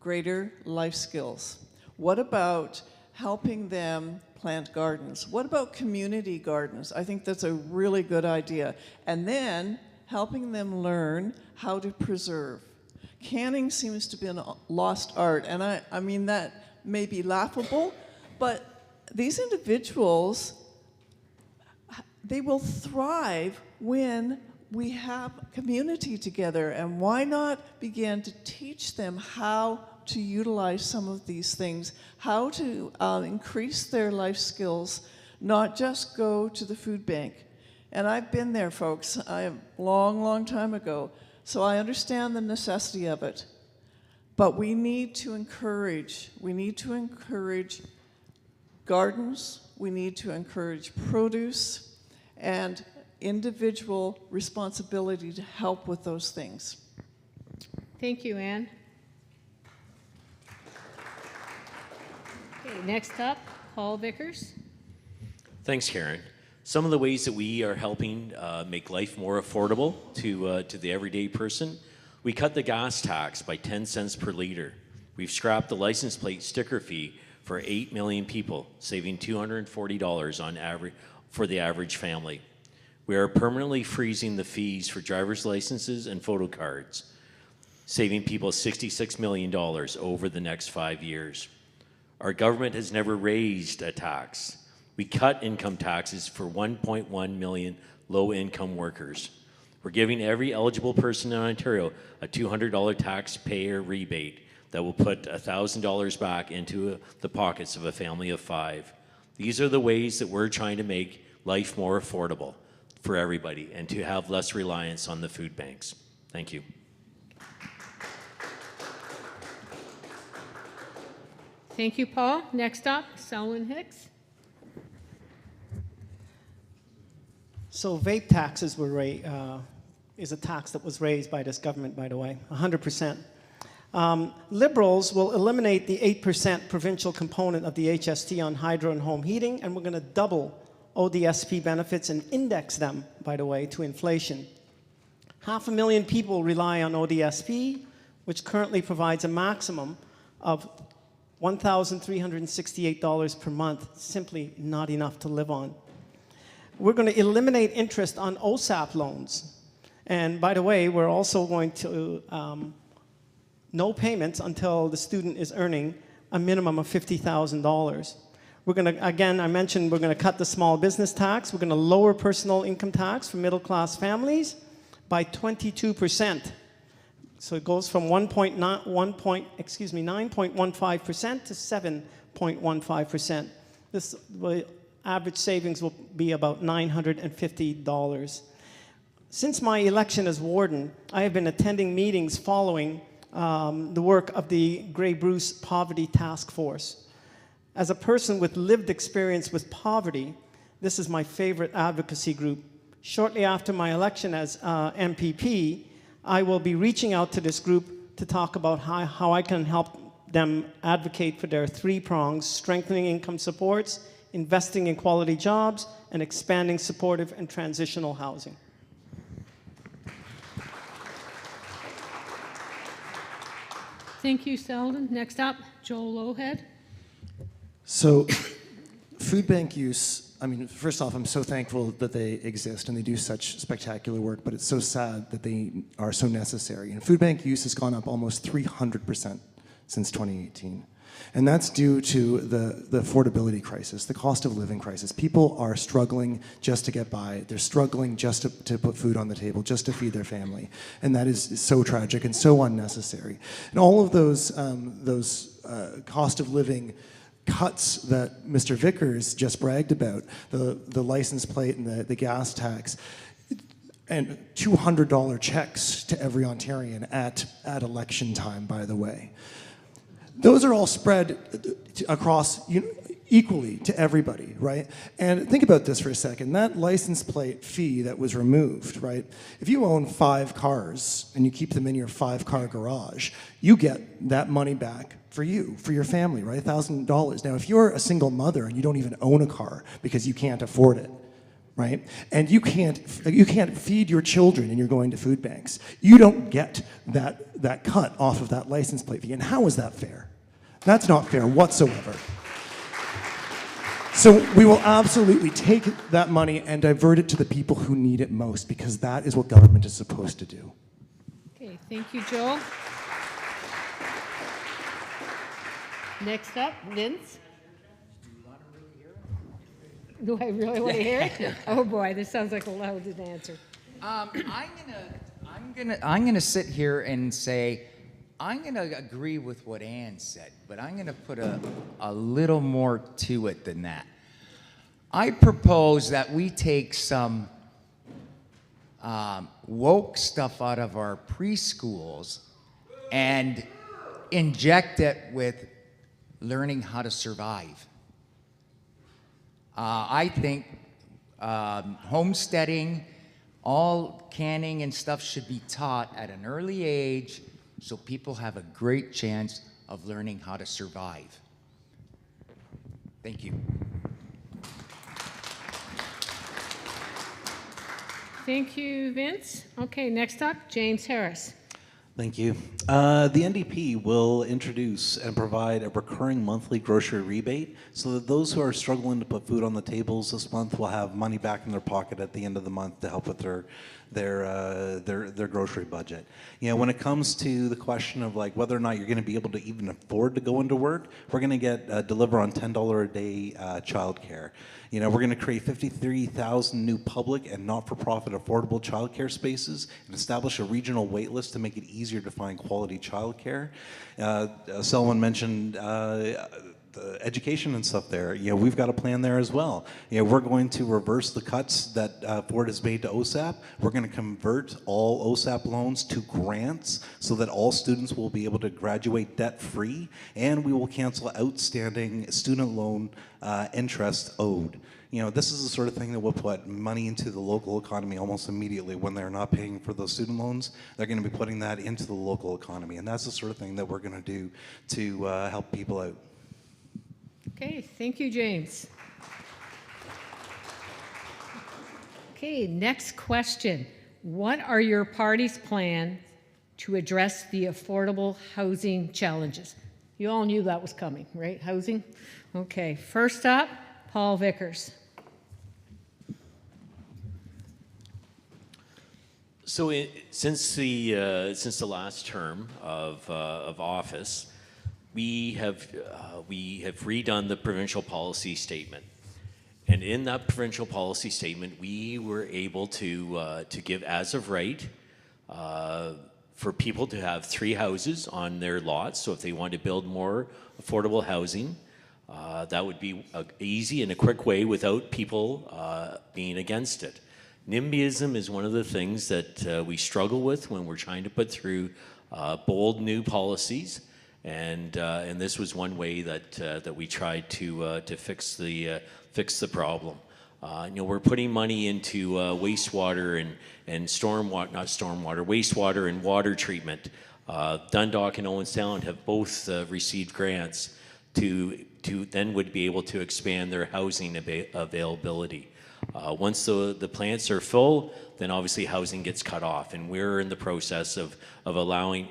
[SPEAKER 4] greater life skills? What about helping them plant gardens? What about community gardens? I think that's a really good idea. And then helping them learn how to preserve. Canning seems to be a lost art, and I mean, that may be laughable, but these individuals, they will thrive when we have community together, and why not begin to teach them how to utilize some of these things, how to increase their life skills, not just go to the food bank. And I've been there, folks, a long time ago, so I understand the necessity of it. But we need to encourage gardens, we need to encourage produce, and individual responsibility to help with those things.
[SPEAKER 1] Thank you, Ann. Okay, next up, Paul Vickers.
[SPEAKER 5] Thanks, Karen. Some of the ways that we are helping make life more affordable to the everyday person: we cut the gas tax by 10 cents per liter. We've scrapped the license plate sticker fee for 8 million people, saving $240 on average for the average family. We are permanently freezing the fees for driver's licenses and photo cards, saving people $66 million over the next 5 years. Our government has never raised a tax. We cut income taxes for 1.1 million low-income workers. We're giving every eligible person in Ontario a $200 taxpayer rebate that will put $1,000 back into the pockets of a family of 5. These are the ways that we're trying to make life more affordable for everybody and to have less reliance on the food banks. Thank you.
[SPEAKER 1] Thank you, Paul. Next up, Selwyn Hicks.
[SPEAKER 6] So vape taxes is a tax that was raised by this government, by the way, 100%. Liberals will eliminate the 8% provincial component of the HST on hydro and home heating, and we're going to double ODSP benefits and index them, by the way, to inflation. 500,000 people rely on ODSP, which currently provides a maximum of $1,368 per month, simply not enough to live on. We're going to eliminate interest on OSAP loans. And by the way, we're also going to no payments until the student is earning a minimum of $50,000. We're going to, again, I mentioned we're going to cut the small business tax. We're going to lower personal income tax for middle-class families by 22%. So it goes from 9.15% to 7.15%. This average savings will be about $950. Since my election as warden, I have been attending meetings following the work of the Grey Bruce Poverty Task Force. As a person with lived experience with poverty, this is my favorite advocacy group. Shortly after my election as MPP, I will be reaching out to this group to talk about how I can help them advocate for their three prongs: strengthening income supports, investing in quality jobs, and expanding supportive and transitional housing.
[SPEAKER 1] Thank you, Selden. Next up, Joel Lohead.
[SPEAKER 7] So, food bank use, I mean, first off, I'm so thankful that they exist and they do such spectacular work, but it's so sad that they are so necessary. And food bank use has gone up almost 300% since 2018. And that's due to the affordability crisis, the cost of living crisis. People are struggling just to get by. They're struggling just to put food on the table, just to feed their family. And that is so tragic and so unnecessary. And all of those cost of living cuts that Mr. Vickers just bragged about, the license plate and the gas tax, and $200 checks to every Ontarian at election time, by the way. Those are all spread across equally to everybody, right? And think about this for a second. That license plate fee that was removed, right? If you own 5 cars and you keep them in your 5-car garage, you get that money back for you, for your family, right? $1,000. Now, if you're a single mother and you don't even own a car because you can't afford it, right? And you can't feed your children and you're going to food banks, you don't get that cut off of that license plate fee. And how is that fair? That's not fair whatsoever. So we will absolutely take that money and divert it to the people who need it most, because that is what government is supposed to do.
[SPEAKER 1] Okay, thank you, Joel. Next up, Vince. Do I really want to hear it? Oh boy, this sounds like a loaded answer.
[SPEAKER 2] I'm gonna sit here and say, I'm gonna agree with what Ann said, but I'm gonna put a little more to it than that. I propose that we take some woke stuff out of our preschools and inject it with learning how to survive. I think homesteading, all canning and stuff should be taught at an early age so people have a great chance of learning how to survive. Thank you.
[SPEAKER 1] Thank you, Vince. Okay, next up, James Harris.
[SPEAKER 3] Thank you. The NDP will introduce and provide a recurring monthly grocery rebate so that those who are struggling to put food on the tables this month will have money back in their pocket at the end of the month to help with their grocery budget. You know, when it comes to the question of like whether or not you're going to be able to even afford to go into work, we're going to get deliver on $10 a day childcare. You know, we're going to create 53,000 new public and not-for-profit affordable childcare spaces and establish a regional wait list to make it easier to find quality childcare. Selwyn mentioned the education and stuff there. You know, we've got a plan there as well. You know, we're going to reverse the cuts that Ford has made to OSAP. We're going to convert all OSAP loans to grants so that all students will be able to graduate debt-free, and we will cancel outstanding student loan interest owed. You know, this is the sort of thing that will put money into the local economy almost immediately. When they're not paying for those student loans, they're going to be putting that into the local economy, and that's the sort of thing that we're going to do to help people out.
[SPEAKER 1] Okay, thank you, James. Okay, next question. What are your party's plans to address the affordable housing challenges? You all knew that was coming, right? Housing? Okay, first up, Paul Vickers.
[SPEAKER 5] So since the last term of office, we have redone the provincial policy statement, and in that provincial policy statement, we were able to give as of right for people to have 3 houses on their lots. So if they want to build more affordable housing, that would be an easy and a quick way without people being against it. NIMBYism is one of the things that we struggle with when we're trying to put through bold new policies. And this was one way that we tried to fix the problem. You know, we're putting money into wastewater and wastewater and water treatment. Dundalk and Owen Sound have both received grants to then would be able to expand their housing availability. Once the plants are full, then obviously housing gets cut off, and we're in the process of allowing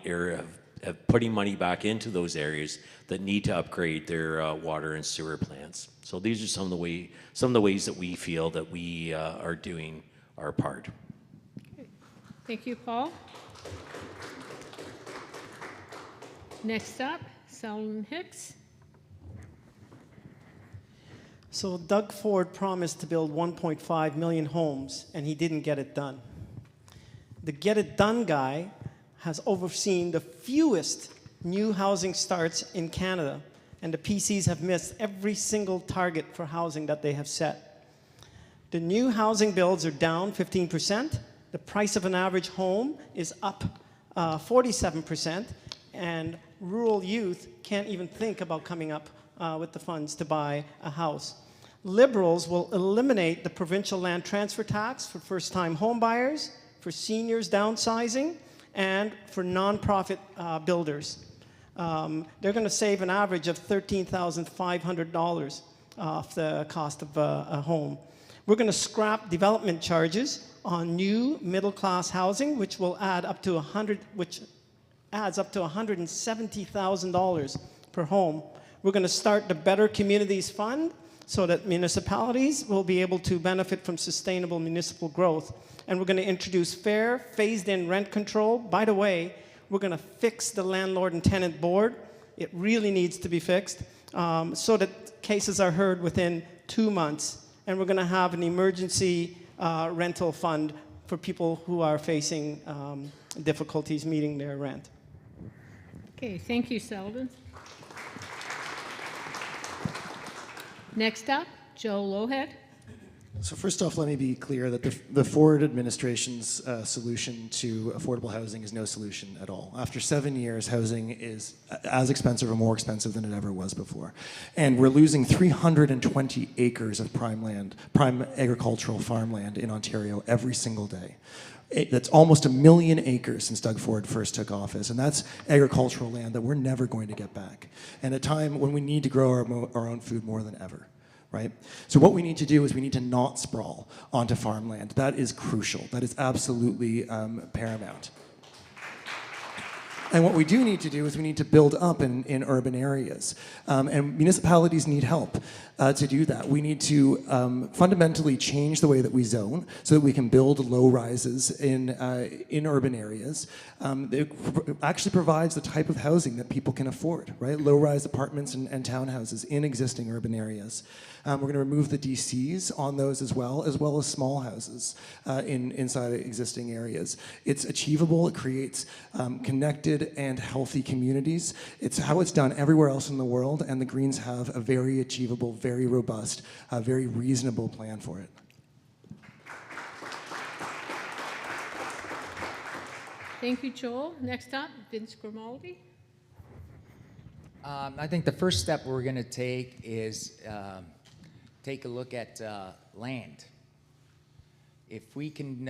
[SPEAKER 5] of putting money back into those areas that need to upgrade their water and sewer plants. So these are some of the ways that we feel that we are doing our part.
[SPEAKER 1] Okay. Thank you, Paul. Next up, Selwyn Hicks.
[SPEAKER 6] So Doug Ford promised to build 1.5 million homes, and he didn't get it done. The Get It Done guy has overseen the fewest new housing starts in Canada, and the PCs have missed every single target for housing that they have set. The new housing builds are down 15%. The price of an average home is up 47%, and rural youth can't even think about coming up with the funds to buy a house. Liberals will eliminate the provincial land transfer tax for first-time home buyers, for seniors downsizing, and for nonprofit builders. They're going to save an average of $13,500 off the cost of a home. We're going to scrap development charges on new middle-class housing, which will add up to adds up to $170,000 per home. We're going to start the Better Communities Fund so that municipalities will be able to benefit from sustainable municipal growth. And we're going to introduce fair, phased-in rent control. By the way, we're going to fix the landlord and tenant board. It really needs to be fixed so that cases are heard within 2 months. And we're going to have an emergency rental fund for people who are facing difficulties meeting their rent.
[SPEAKER 1] Okay, thank you, Selden. Next up, Joe Lohead.
[SPEAKER 7] So first off, let me be clear that the Ford administration's solution to affordable housing is no solution at all. After 7 years, housing is as expensive or more expensive than it ever was before. And we're losing 320 acres of prime agricultural farmland in Ontario every single day. That's almost 1 million acres since Doug Ford first took office, and that's agricultural land that we're never going to get back. And at a time when we need to grow our own food more than ever. Right? So what we need to do is we need to not sprawl onto farmland. That is crucial. That is absolutely paramount. And what we do need to do is we need to build up in urban areas. And municipalities need help to do that. We need to fundamentally change the way that we zone so that we can build low rises in urban areas. It actually provides the type of housing that people can afford, right? Low-rise apartments and townhouses in existing urban areas. We're going to remove the DCs on those as well as small houses inside existing areas. It's achievable. It creates connected and healthy communities. It's how it's done everywhere else in the world, and the Greens have a very achievable, very robust, very reasonable plan for it.
[SPEAKER 1] Thank you, Joel. Next up, Vince Grimaldi.
[SPEAKER 2] I think the first step we're going to take is take a look at land. If we can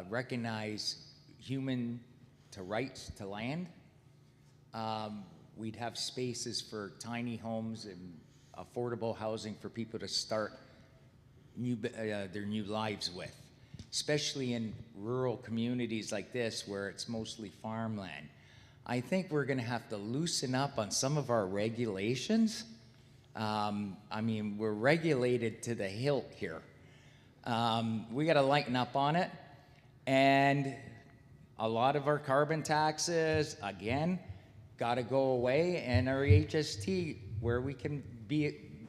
[SPEAKER 2] recognize human rights to land, we'd have spaces for tiny homes and affordable housing for people to start their new lives with, especially in rural communities like this where it's mostly farmland. I think we're going to have to loosen up on some of our regulations. I mean, we're regulated to the hilt here. We got to lighten up on it. And a lot of our carbon taxes, again, got to go away. And our HST, where we can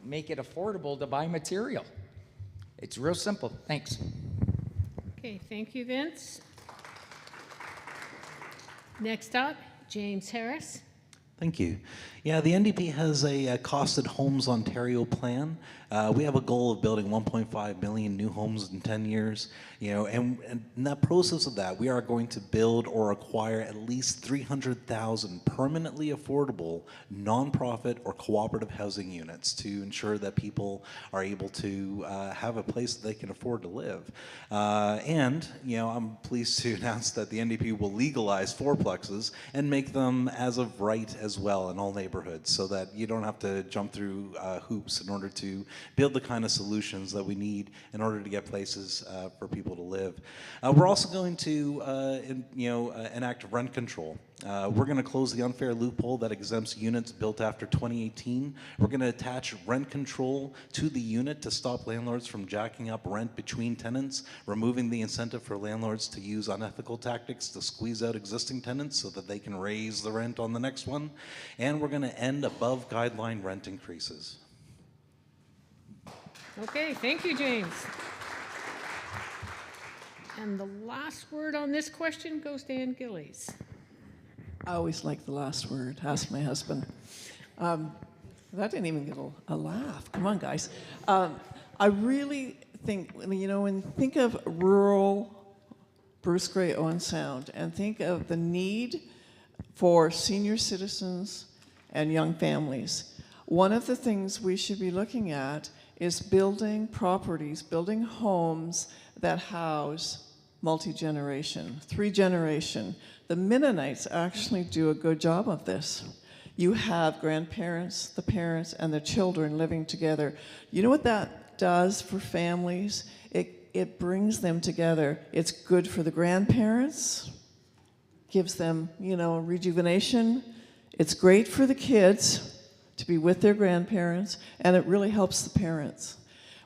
[SPEAKER 2] make it affordable to buy material. It's real simple. Thanks.
[SPEAKER 1] Okay, thank you, Vince. Next up, James Harris.
[SPEAKER 3] Thank you. Yeah, the NDP has a costed Homes Ontario plan. We have a goal of building 1.5 million new homes in 10 years. And in that process of that, we are going to build or acquire at least 300,000 permanently affordable nonprofit or cooperative housing units to ensure that people are able to have a place that they can afford to live. I'm pleased to announce that the NDP will legalize fourplexes and make them as of right as well in all neighborhoods, so that you don't have to jump through hoops in order to build the kind of solutions that we need in order to get places for people to live. We're also going to enact rent control. We're going to close the unfair loophole that exempts units built after 2018. We're going to attach rent control to the unit to stop landlords from jacking up rent between tenants, removing the incentive for landlords to use unethical tactics to squeeze out existing tenants so that they can raise the rent on the next one. And we're going to end above guideline rent increases.
[SPEAKER 1] Okay, thank you, James. And the last word on this question goes to Ann Gillies.
[SPEAKER 4] I always like the last word. Ask my husband. That didn't even get a laugh. Come on, guys. I really think, when you think of rural Bruce Grey Owen Sound and think of the need for senior citizens and young families, one of the things we should be looking at is building properties, building homes that house multi-generation, 3-generation. The Mennonites actually do a good job of this. You have grandparents, the parents, and the children living together. You know what that does for families? It brings them together. It's good for the grandparents, gives them, rejuvenation. It's great for the kids to be with their grandparents, and it really helps the parents.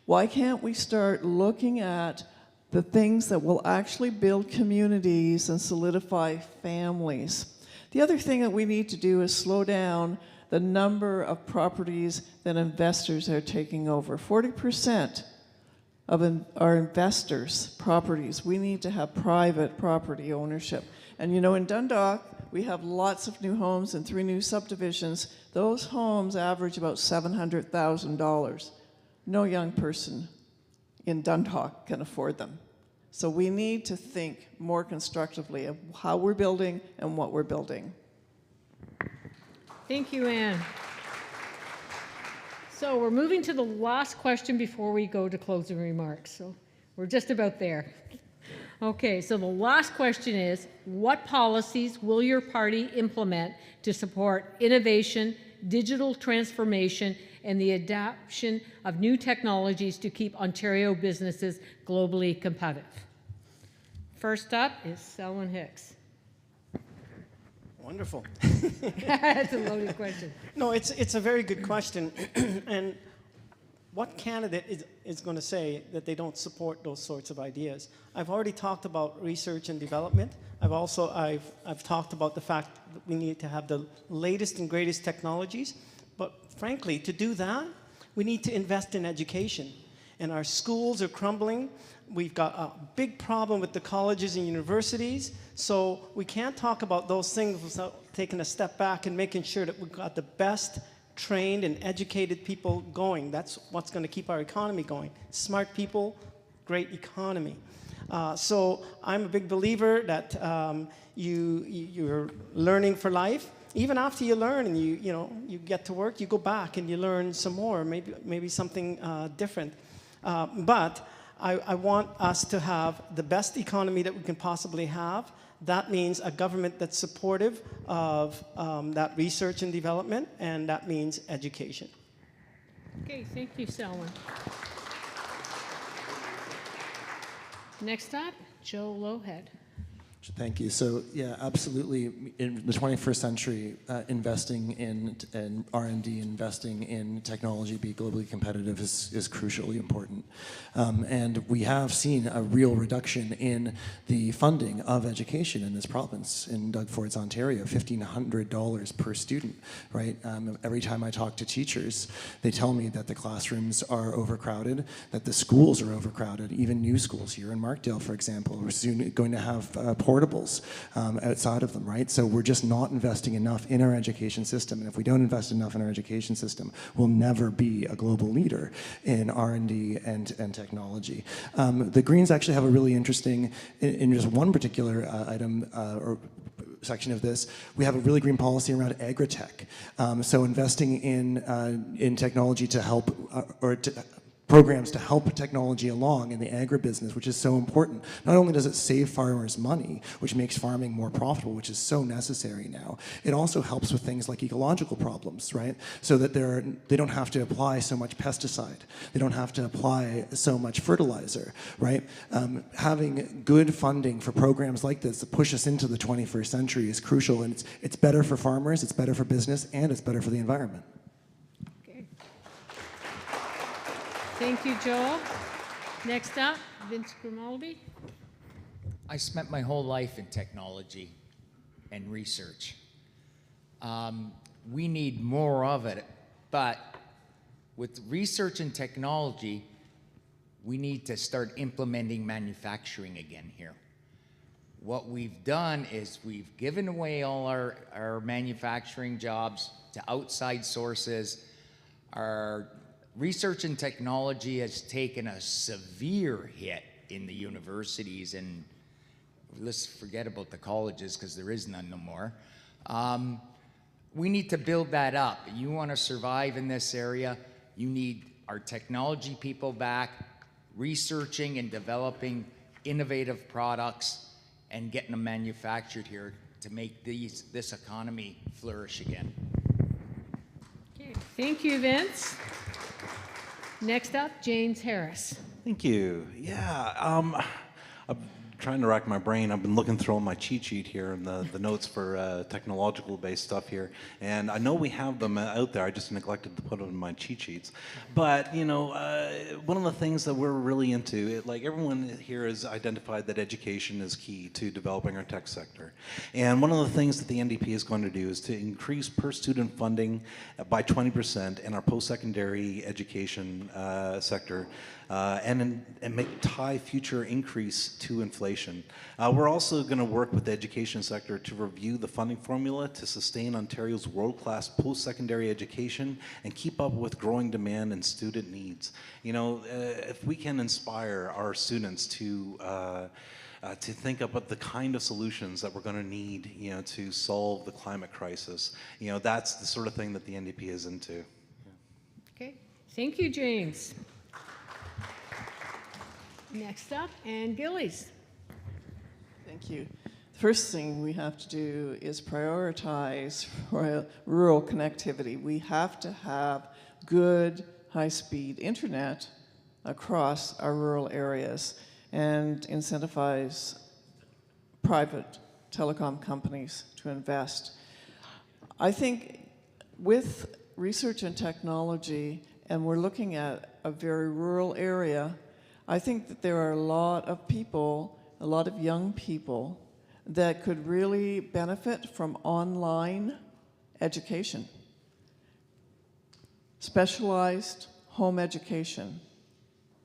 [SPEAKER 4] Why can't we start looking at the things that will actually build communities and solidify families? The other thing that we need to do is slow down the number of properties that investors are taking over. 40% of our investors' properties, we need to have private property ownership. And in Dundalk, we have lots of new homes and 3 new subdivisions. Those homes average about $700,000. No young person in Dundalk can afford them. So we need to think more constructively of how we're building and what we're building.
[SPEAKER 1] Thank you, Ann. So we're moving to the last question before we go to closing remarks. So we're just about there. Okay, so the last question is, what policies will your party implement to support innovation, digital transformation, and the adoption of new technologies to keep Ontario businesses globally competitive? First up is Selwyn Hicks.
[SPEAKER 6] Wonderful.
[SPEAKER 1] That's a loaded question.
[SPEAKER 6] No, it's a very good question. And what candidate is going to say that they don't support those sorts of ideas? I've already talked about research and development. I've talked about the fact that we need to have the latest and greatest technologies. But frankly, to do that, we need to invest in education. And our schools are crumbling. We've got a big problem with the colleges and universities. So we can't talk about those things without taking a step back and making sure that we've got the best trained and educated people going. That's what's going to keep our economy going. Smart people, great economy. So I'm a big believer that you're learning for life. Even after you learn and you get to work, you go back and you learn some more, maybe something different. But I want us to have the best economy that we can possibly have. That means a government that's supportive of that research and development, and that means education.
[SPEAKER 1] Okay, thank you, Selwyn. Next up, Joe Lowhead.
[SPEAKER 7] Thank you. So yeah, absolutely. In the 21st century, investing in R&D, investing in technology, be globally competitive is crucially important. And we have seen a real reduction in the funding of education in this province. In Doug Ford's Ontario, $1,500 per student, right? Every time I talk to teachers, they tell me that the classrooms are overcrowded, that the schools are overcrowded, even new schools here in Markdale, for example. We're soon going to have poor portables outside of them, right? So we're just not investing enough in our education system. And if we don't invest enough in our education system, we'll never be a global leader in R&D and technology. The Greens actually have a really interesting, in just one particular item or section of this, we have a really green policy around agri-tech. So investing in technology to help, programs to help technology along in the agribusiness, which is so important. Not only does it save farmers money, which makes farming more profitable, which is so necessary now, it also helps with things like ecological problems, right? So that they don't have to apply so much pesticide. They don't have to apply so much fertilizer, right? Having good funding for programs like this that push us into the 21st century is crucial, and it's better for farmers, it's better for business, and it's better for the environment.
[SPEAKER 1] Thank you, Joel. Next up, Vince Grimaldi.
[SPEAKER 2] I spent my whole life in technology and research. We need more of it, but with research and technology, we need to start implementing manufacturing again here. What we've done is we've given away all our manufacturing jobs to outside sources. Our research and technology has taken a severe hit in the universities, and let's forget about the colleges because there is none no more. We need to build that up. You want to survive in this area, you need our technology people back, researching and developing innovative products and getting them manufactured here to make this economy flourish again.
[SPEAKER 1] Okay. Thank you, Vince. Next up, James Harris.
[SPEAKER 3] Thank you. Yeah, I'm trying to rack my brain. I've been looking through all my cheat sheet here and the notes for technological-based stuff here, and I know we have them out there. I just neglected to put them in my cheat sheets. But you know, one of the things that we're really into, like everyone here has identified that education is key to developing our tech sector, and one of the things that the NDP is going to do is to increase per-student funding by 20% in our post-secondary education sector. And tie future increase to inflation. We're also going to work with the education sector to review the funding formula to sustain Ontario's world-class post-secondary education and keep up with growing demand and student needs. You know, if we can inspire our students to think about the kind of solutions that we're going to need, you know, to solve the climate crisis, you know, that's the sort of thing that the NDP is into. Yeah.
[SPEAKER 1] Okay, thank you, James. Next up, Ann Gillies.
[SPEAKER 4] Thank you. The first thing we have to do is prioritize rural connectivity. We have to have good high-speed internet across our rural areas and incentivize private telecom companies to invest. I think with research and technology, and we're looking at a very rural area, I think that there are a lot of people, a lot of young people, that could really benefit from online education. Specialized home education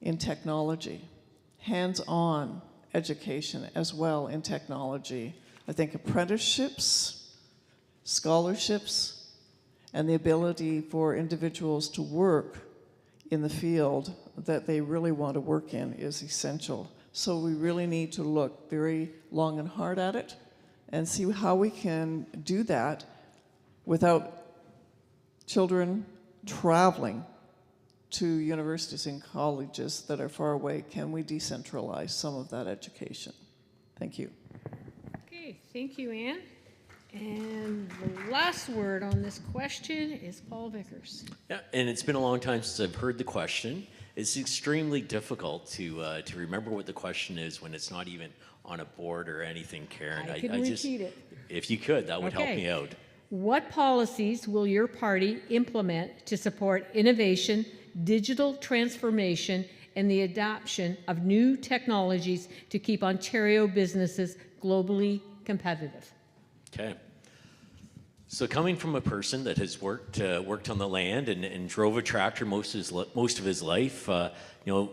[SPEAKER 4] in technology, hands-on education as well in technology. I think apprenticeships, scholarships, and the ability for individuals to work in the field that they really want to work in is essential. So we really need to look very long and hard at it and see how we can do that without children traveling to universities and colleges that are far away. Can we decentralize some of that education? Thank you.
[SPEAKER 1] Okay, thank you, Ann. And the last word on this question is Paul Vickers.
[SPEAKER 5] Yeah, and it's been a long time since I've heard the question. It's extremely difficult to remember what the question is when it's not even on a board or anything, Karen.
[SPEAKER 1] I can repeat it.
[SPEAKER 5] If you could, that would help me out.
[SPEAKER 1] What policies will your party implement to support innovation, digital transformation, and the adoption of new technologies to keep Ontario businesses globally competitive?
[SPEAKER 5] Okay. So coming from a person that has worked on the land and drove a tractor most of his life,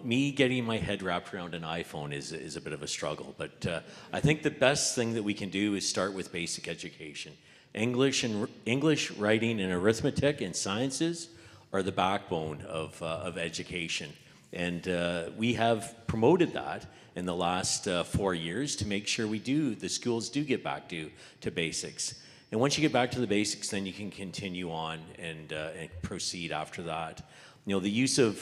[SPEAKER 5] me getting my head wrapped around an iPhone is a bit of a struggle. But I think the best thing that we can do is start with basic education. English, writing, and arithmetic and sciences are the backbone of education. And we have promoted that in the last 4 years to make sure the schools do get back to basics. And once you get back to the basics, then you can continue on and proceed after that. The use of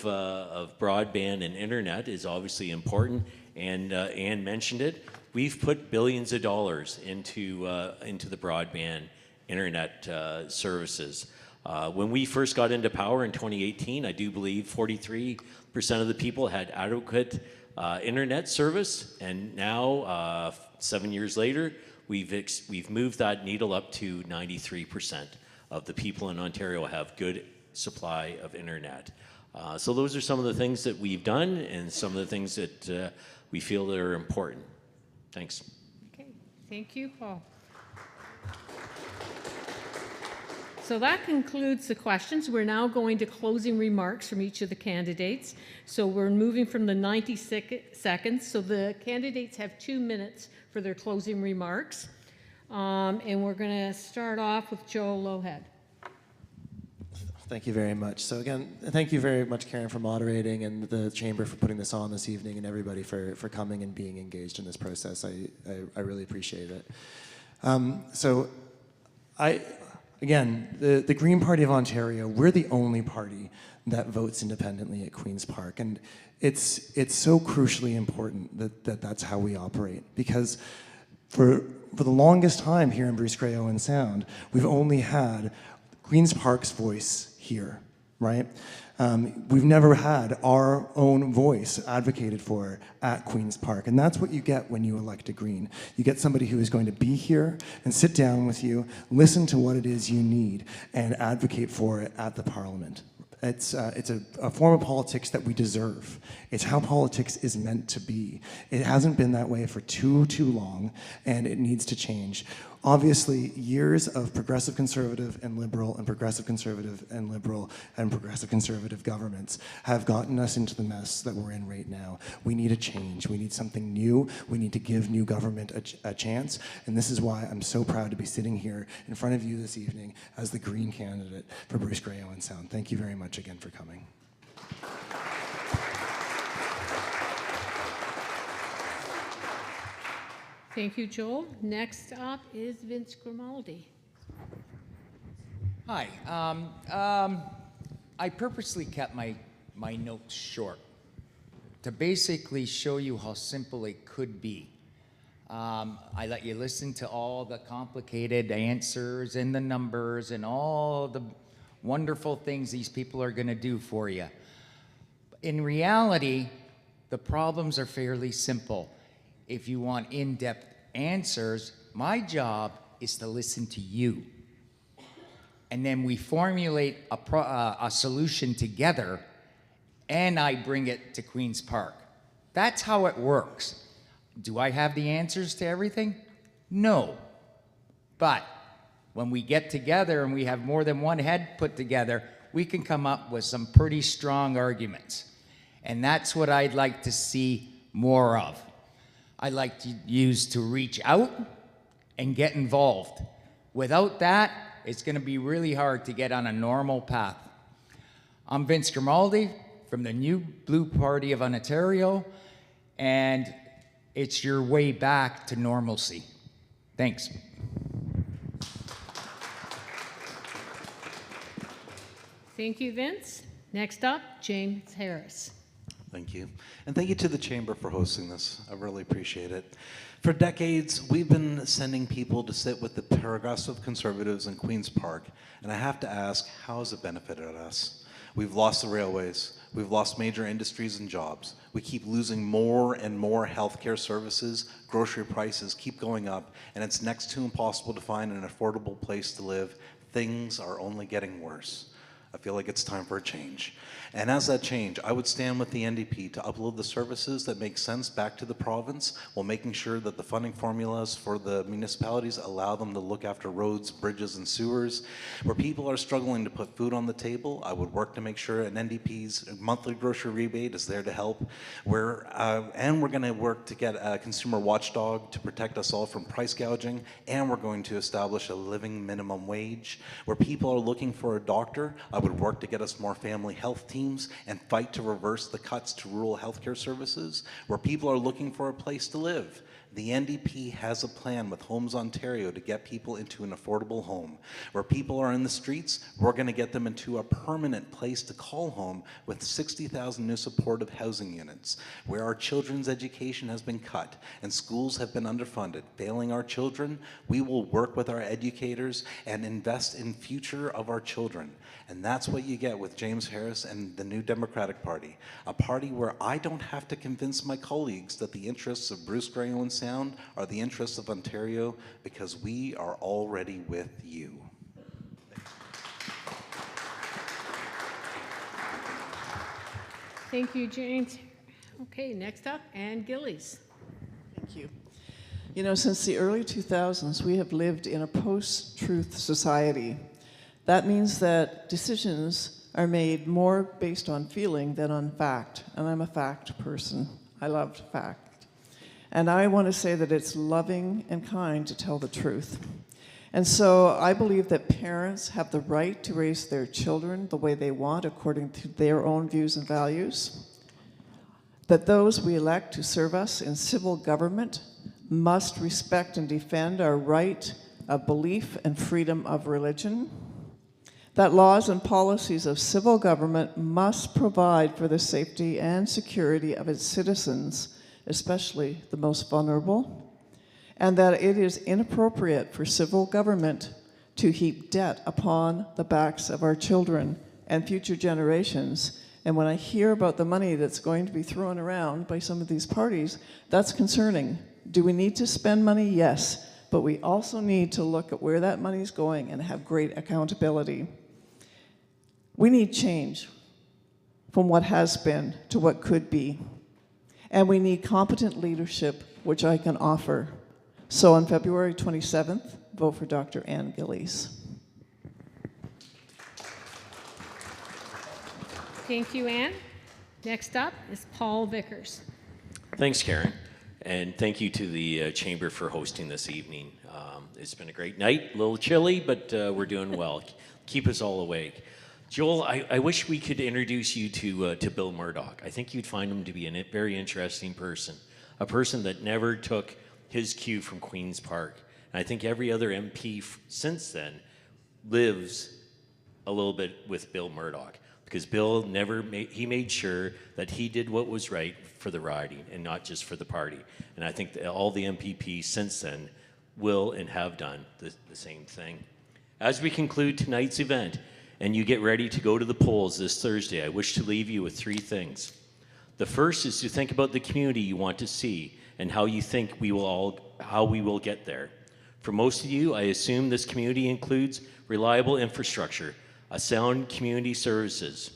[SPEAKER 5] broadband and internet is obviously important, and Anne mentioned it. We've put billions of dollars into the broadband internet services. When we first got into power in 2018, I do believe 43% of the people had adequate internet service, and now, 7 years later, we've moved that needle up to 93% of the people in Ontario have good supply of internet. So those are some of the things that we've done and some of the things that we feel that are important. Thanks.
[SPEAKER 1] Okay, thank you, Paul. So that concludes the questions. We're now going to closing remarks from each of the candidates. So we're moving from the 90 seconds. So the candidates have 2 minutes for their closing remarks. And we're going to start off with Joe Lohead.
[SPEAKER 7] Thank you very much. So again, thank you very much, Karen, for moderating, and the Chamber for putting this on this evening, and everybody for coming and being engaged in this process. I really appreciate it. Again, the Green Party of Ontario, we're the only party that votes independently at Queen's Park. And it's so crucially important that that's how we operate. Because for the longest time here in Bruce Grey Owen Sound, we've only had Queen's Park's voice here, right? We've never had our own voice advocated for at Queen's Park, and that's what you get when you elect a Green. You get somebody who is going to be here and sit down with you, listen to what it is you need, and advocate for it at the Parliament. It's a form of politics that we deserve. It's how politics is meant to be. It hasn't been that way for too long, and it needs to change. Obviously, years of progressive conservative and liberal and progressive conservative and liberal and progressive conservative governments have gotten us into the mess that we're in right now. We need a change. We need something new. We need to give new government a chance. And this is why I'm so proud to be sitting here in front of you this evening as the Green candidate for Bruce Grey Owen Sound. Thank you very much again for coming.
[SPEAKER 1] Thank you, Joel. Next up is Vince Grimaldi.
[SPEAKER 2] Hi. I purposely kept my notes short to basically show you how simple it could be. I let you listen to all the complicated answers and the numbers and all the wonderful things these people are going to do for you. In reality, the problems are fairly simple. If you want in-depth answers, my job is to listen to you. And then we formulate a solution together, and I bring it to Queen's Park. That's how it works. Do I have the answers to everything? No. But when we get together and we have more than one head put together, we can come up with some pretty strong arguments. And that's what I'd like to see more of. I'd like to use to reach out and get involved. Without that, it's going to be really hard to get on a normal path. I'm Vince Grimaldi from the New Blue Party of Ontario, and it's your way back to normalcy. Thanks.
[SPEAKER 1] Thank you, Vince. Next up, James Harris.
[SPEAKER 3] Thank you. And thank you to the Chamber for hosting this. I really appreciate it. For decades, we've been sending people to sit with the progressive conservatives in Queen's Park, and I have to ask, how has it benefited us? We've lost the railways. We've lost major industries and jobs. We keep losing more and more healthcare services. Grocery prices keep going up, and it's next to impossible to find an affordable place to live. Things are only getting worse. I feel like it's time for a change. And as that change, I would stand with the NDP to upload the services that make sense back to the province while making sure that the funding formulas for the municipalities allow them to look after roads, bridges, and sewers. Where people are struggling to put food on the table, I would work to make sure an NDP's monthly grocery rebate is there to help. And we're going to work to get a consumer watchdog to protect us all from price gouging, and we're going to establish a living minimum wage. Where people are looking for a doctor, I would work to get us more family health teams and fight to reverse the cuts to rural healthcare services. Where people are looking for a place to live, the NDP has a plan with Homes Ontario to get people into an affordable home. Where people are in the streets, we're going to get them into a permanent place to call home with 60,000 new supportive housing units. Where our children's education has been cut and schools have been underfunded, failing our children, we will work with our educators and invest in future of our children. And that's what you get with James Harris and the New Democratic Party, a party where I don't have to convince my colleagues that the interests of Bruce Grey Owen Sound are the interests of Ontario, because we are already with you.
[SPEAKER 1] Thank you, James. Okay, next up, Ann Gillies.
[SPEAKER 4] Thank you. You know, since the early 2000s, we have lived in a post-truth society. That means that decisions are made more based on feeling than on fact. And I'm a fact person. I love fact. And I want to say that it's loving and kind to tell the truth. And so I believe that parents have the right to raise their children the way they want, according to their own views and values. That those we elect to serve us in civil government must respect and defend our right of belief and freedom of religion. That laws and policies of civil government must provide for the safety and security of its citizens, especially the most vulnerable, and that it is inappropriate for civil government to heap debt upon the backs of our children and future generations. And when I hear about the money that's going to be thrown around by some of these parties, that's concerning. Do we need to spend money? Yes, but we also need to look at where that money is going and have great accountability. We need change from what has been to what could be. And we need competent leadership, which I can offer. So on February 27th, vote for Dr. Ann Gillies.
[SPEAKER 1] Thank you, Ann. Next up is Paul Vickers.
[SPEAKER 5] Thanks, Karen. And thank you to the Chamber for hosting this evening. It's been a great night, a little chilly, but we're doing well. Keep us all awake. Joel, I wish we could introduce you to Bill Murdoch. I think you'd find him to be a very interesting person, a person that never took his cue from Queen's Park. And I think every other MP since then lives a little bit with Bill Murdoch, because Bill he made sure that he did what was right for the riding and not just for the party. And I think that all the MPPs since then will and have done the same thing. As we conclude tonight's event, and you get ready to go to the polls this Thursday, I wish to leave you with three things. The first is to think about the community you want to see and how you think how we will get there. For most of you, I assume this community includes reliable infrastructure, sound community services.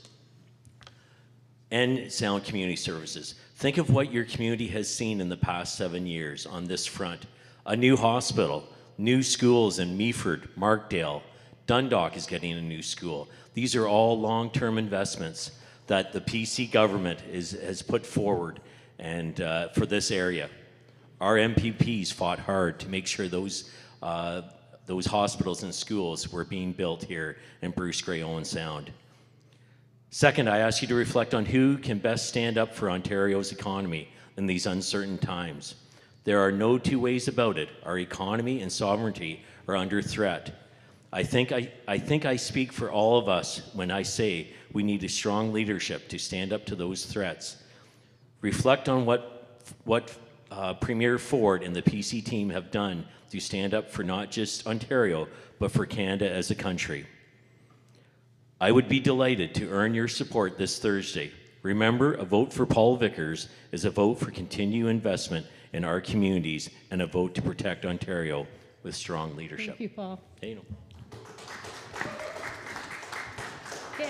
[SPEAKER 5] Think of what your community has seen in the past 7 years on this front. A new hospital, new schools in Meaford, Markdale, Dundalk is getting a new school. These are all long-term investments that the PC government has put forward and for this area. Our MPPs fought hard to make sure those hospitals and schools were being built here in Bruce Grey Owen Sound. Second, I ask you to reflect on who can best stand up for Ontario's economy in these uncertain times. There are no two ways about it. Our economy and sovereignty are under threat. I think I speak for all of us when I say we need a strong leadership to stand up to those threats. Reflect on what Premier Ford and the PC team have done to stand up for not just Ontario, but for Canada as a country. I would be delighted to earn your support this Thursday. Remember, a vote for Paul Vickers is a vote for continued investment in our communities and a vote to protect Ontario with strong leadership.
[SPEAKER 1] Thank you, Paul.
[SPEAKER 5] There you go.
[SPEAKER 1] Okay,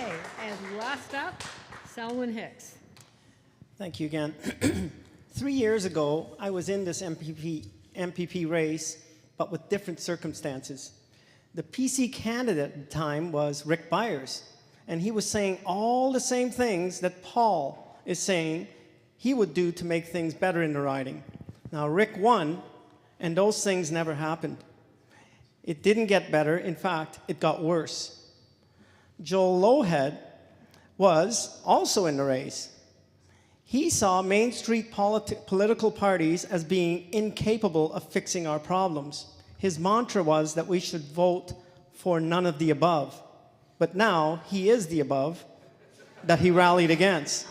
[SPEAKER 1] And last up, Selwyn Hicks.
[SPEAKER 6] Thank you again. 3 years ago, I was in this MPP race, but with different circumstances. The PC candidate at the time was Rick Byers, and he was saying all the same things that Paul is saying he would do to make things better in the riding. Now, Rick won, and those things never happened. It didn't get better. In fact, it got worse. Joel Lowhead was also in the race. He saw Main Street political parties as being incapable of fixing our problems. His mantra was that we should vote for none of the above. But now he is the above that he rallied against.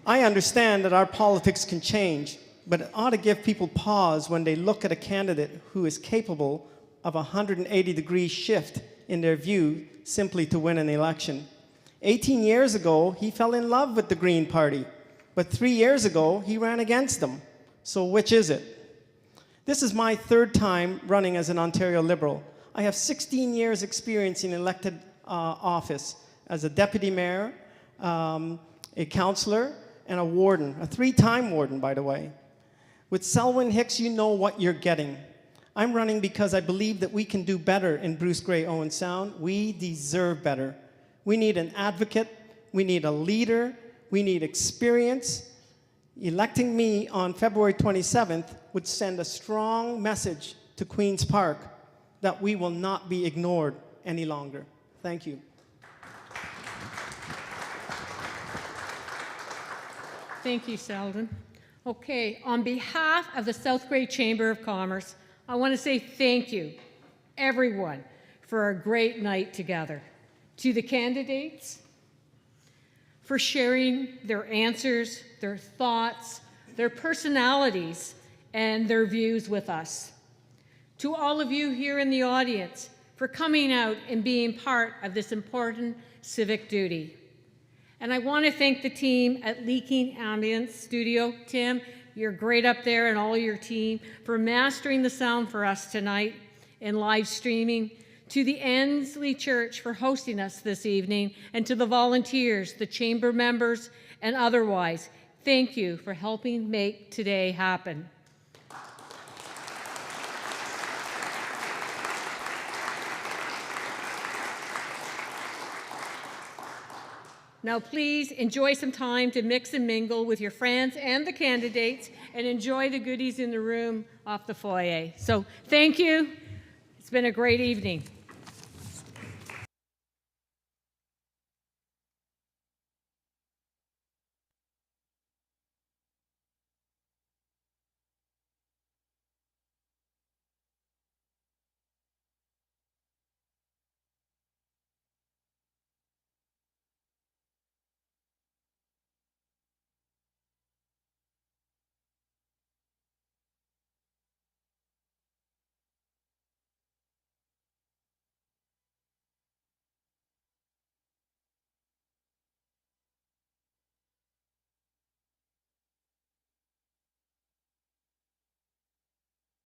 [SPEAKER 6] I understand that our politics can change, but it ought to give people pause when they look at a candidate who is capable of a 180-degree shift in their view simply to win an election. 18 years ago, he fell in love with the Green Party, but 3 years ago, he ran against them. So which is it? This is my third time running as an Ontario Liberal. I have 16 years experience in elected office as a deputy mayor, a councillor, and a warden, a 3-time warden, by the way. With Selwyn Hicks, you know what you're getting. I'm running because I believe that we can do better in Bruce Grey Owen Sound. We deserve better. We need an advocate. We need a leader. We need experience. Electing me on February 27th would send a strong message to Queen's Park that we will not be ignored any longer. Thank you.
[SPEAKER 1] Thank you, Selden. Okay, on behalf of the South Grey Chamber of Commerce, I want to say thank you, everyone, for a great night together. To the candidates, for sharing their answers, their thoughts, their personalities, and their views with us. To all of you here in the audience, for coming out and being part of this important civic duty. And I want to thank the team at Leaking Ambulance Studio. Tim, you're great up there, and all your team for mastering the sound for us tonight in live streaming. To the Annesley Church for hosting us this evening, and to the volunteers, the chamber members, and otherwise, thank you for helping make today happen. Now please enjoy some time to mix and mingle with your friends and the candidates, and enjoy the goodies in the room off the foyer. So thank you. It's been a great evening.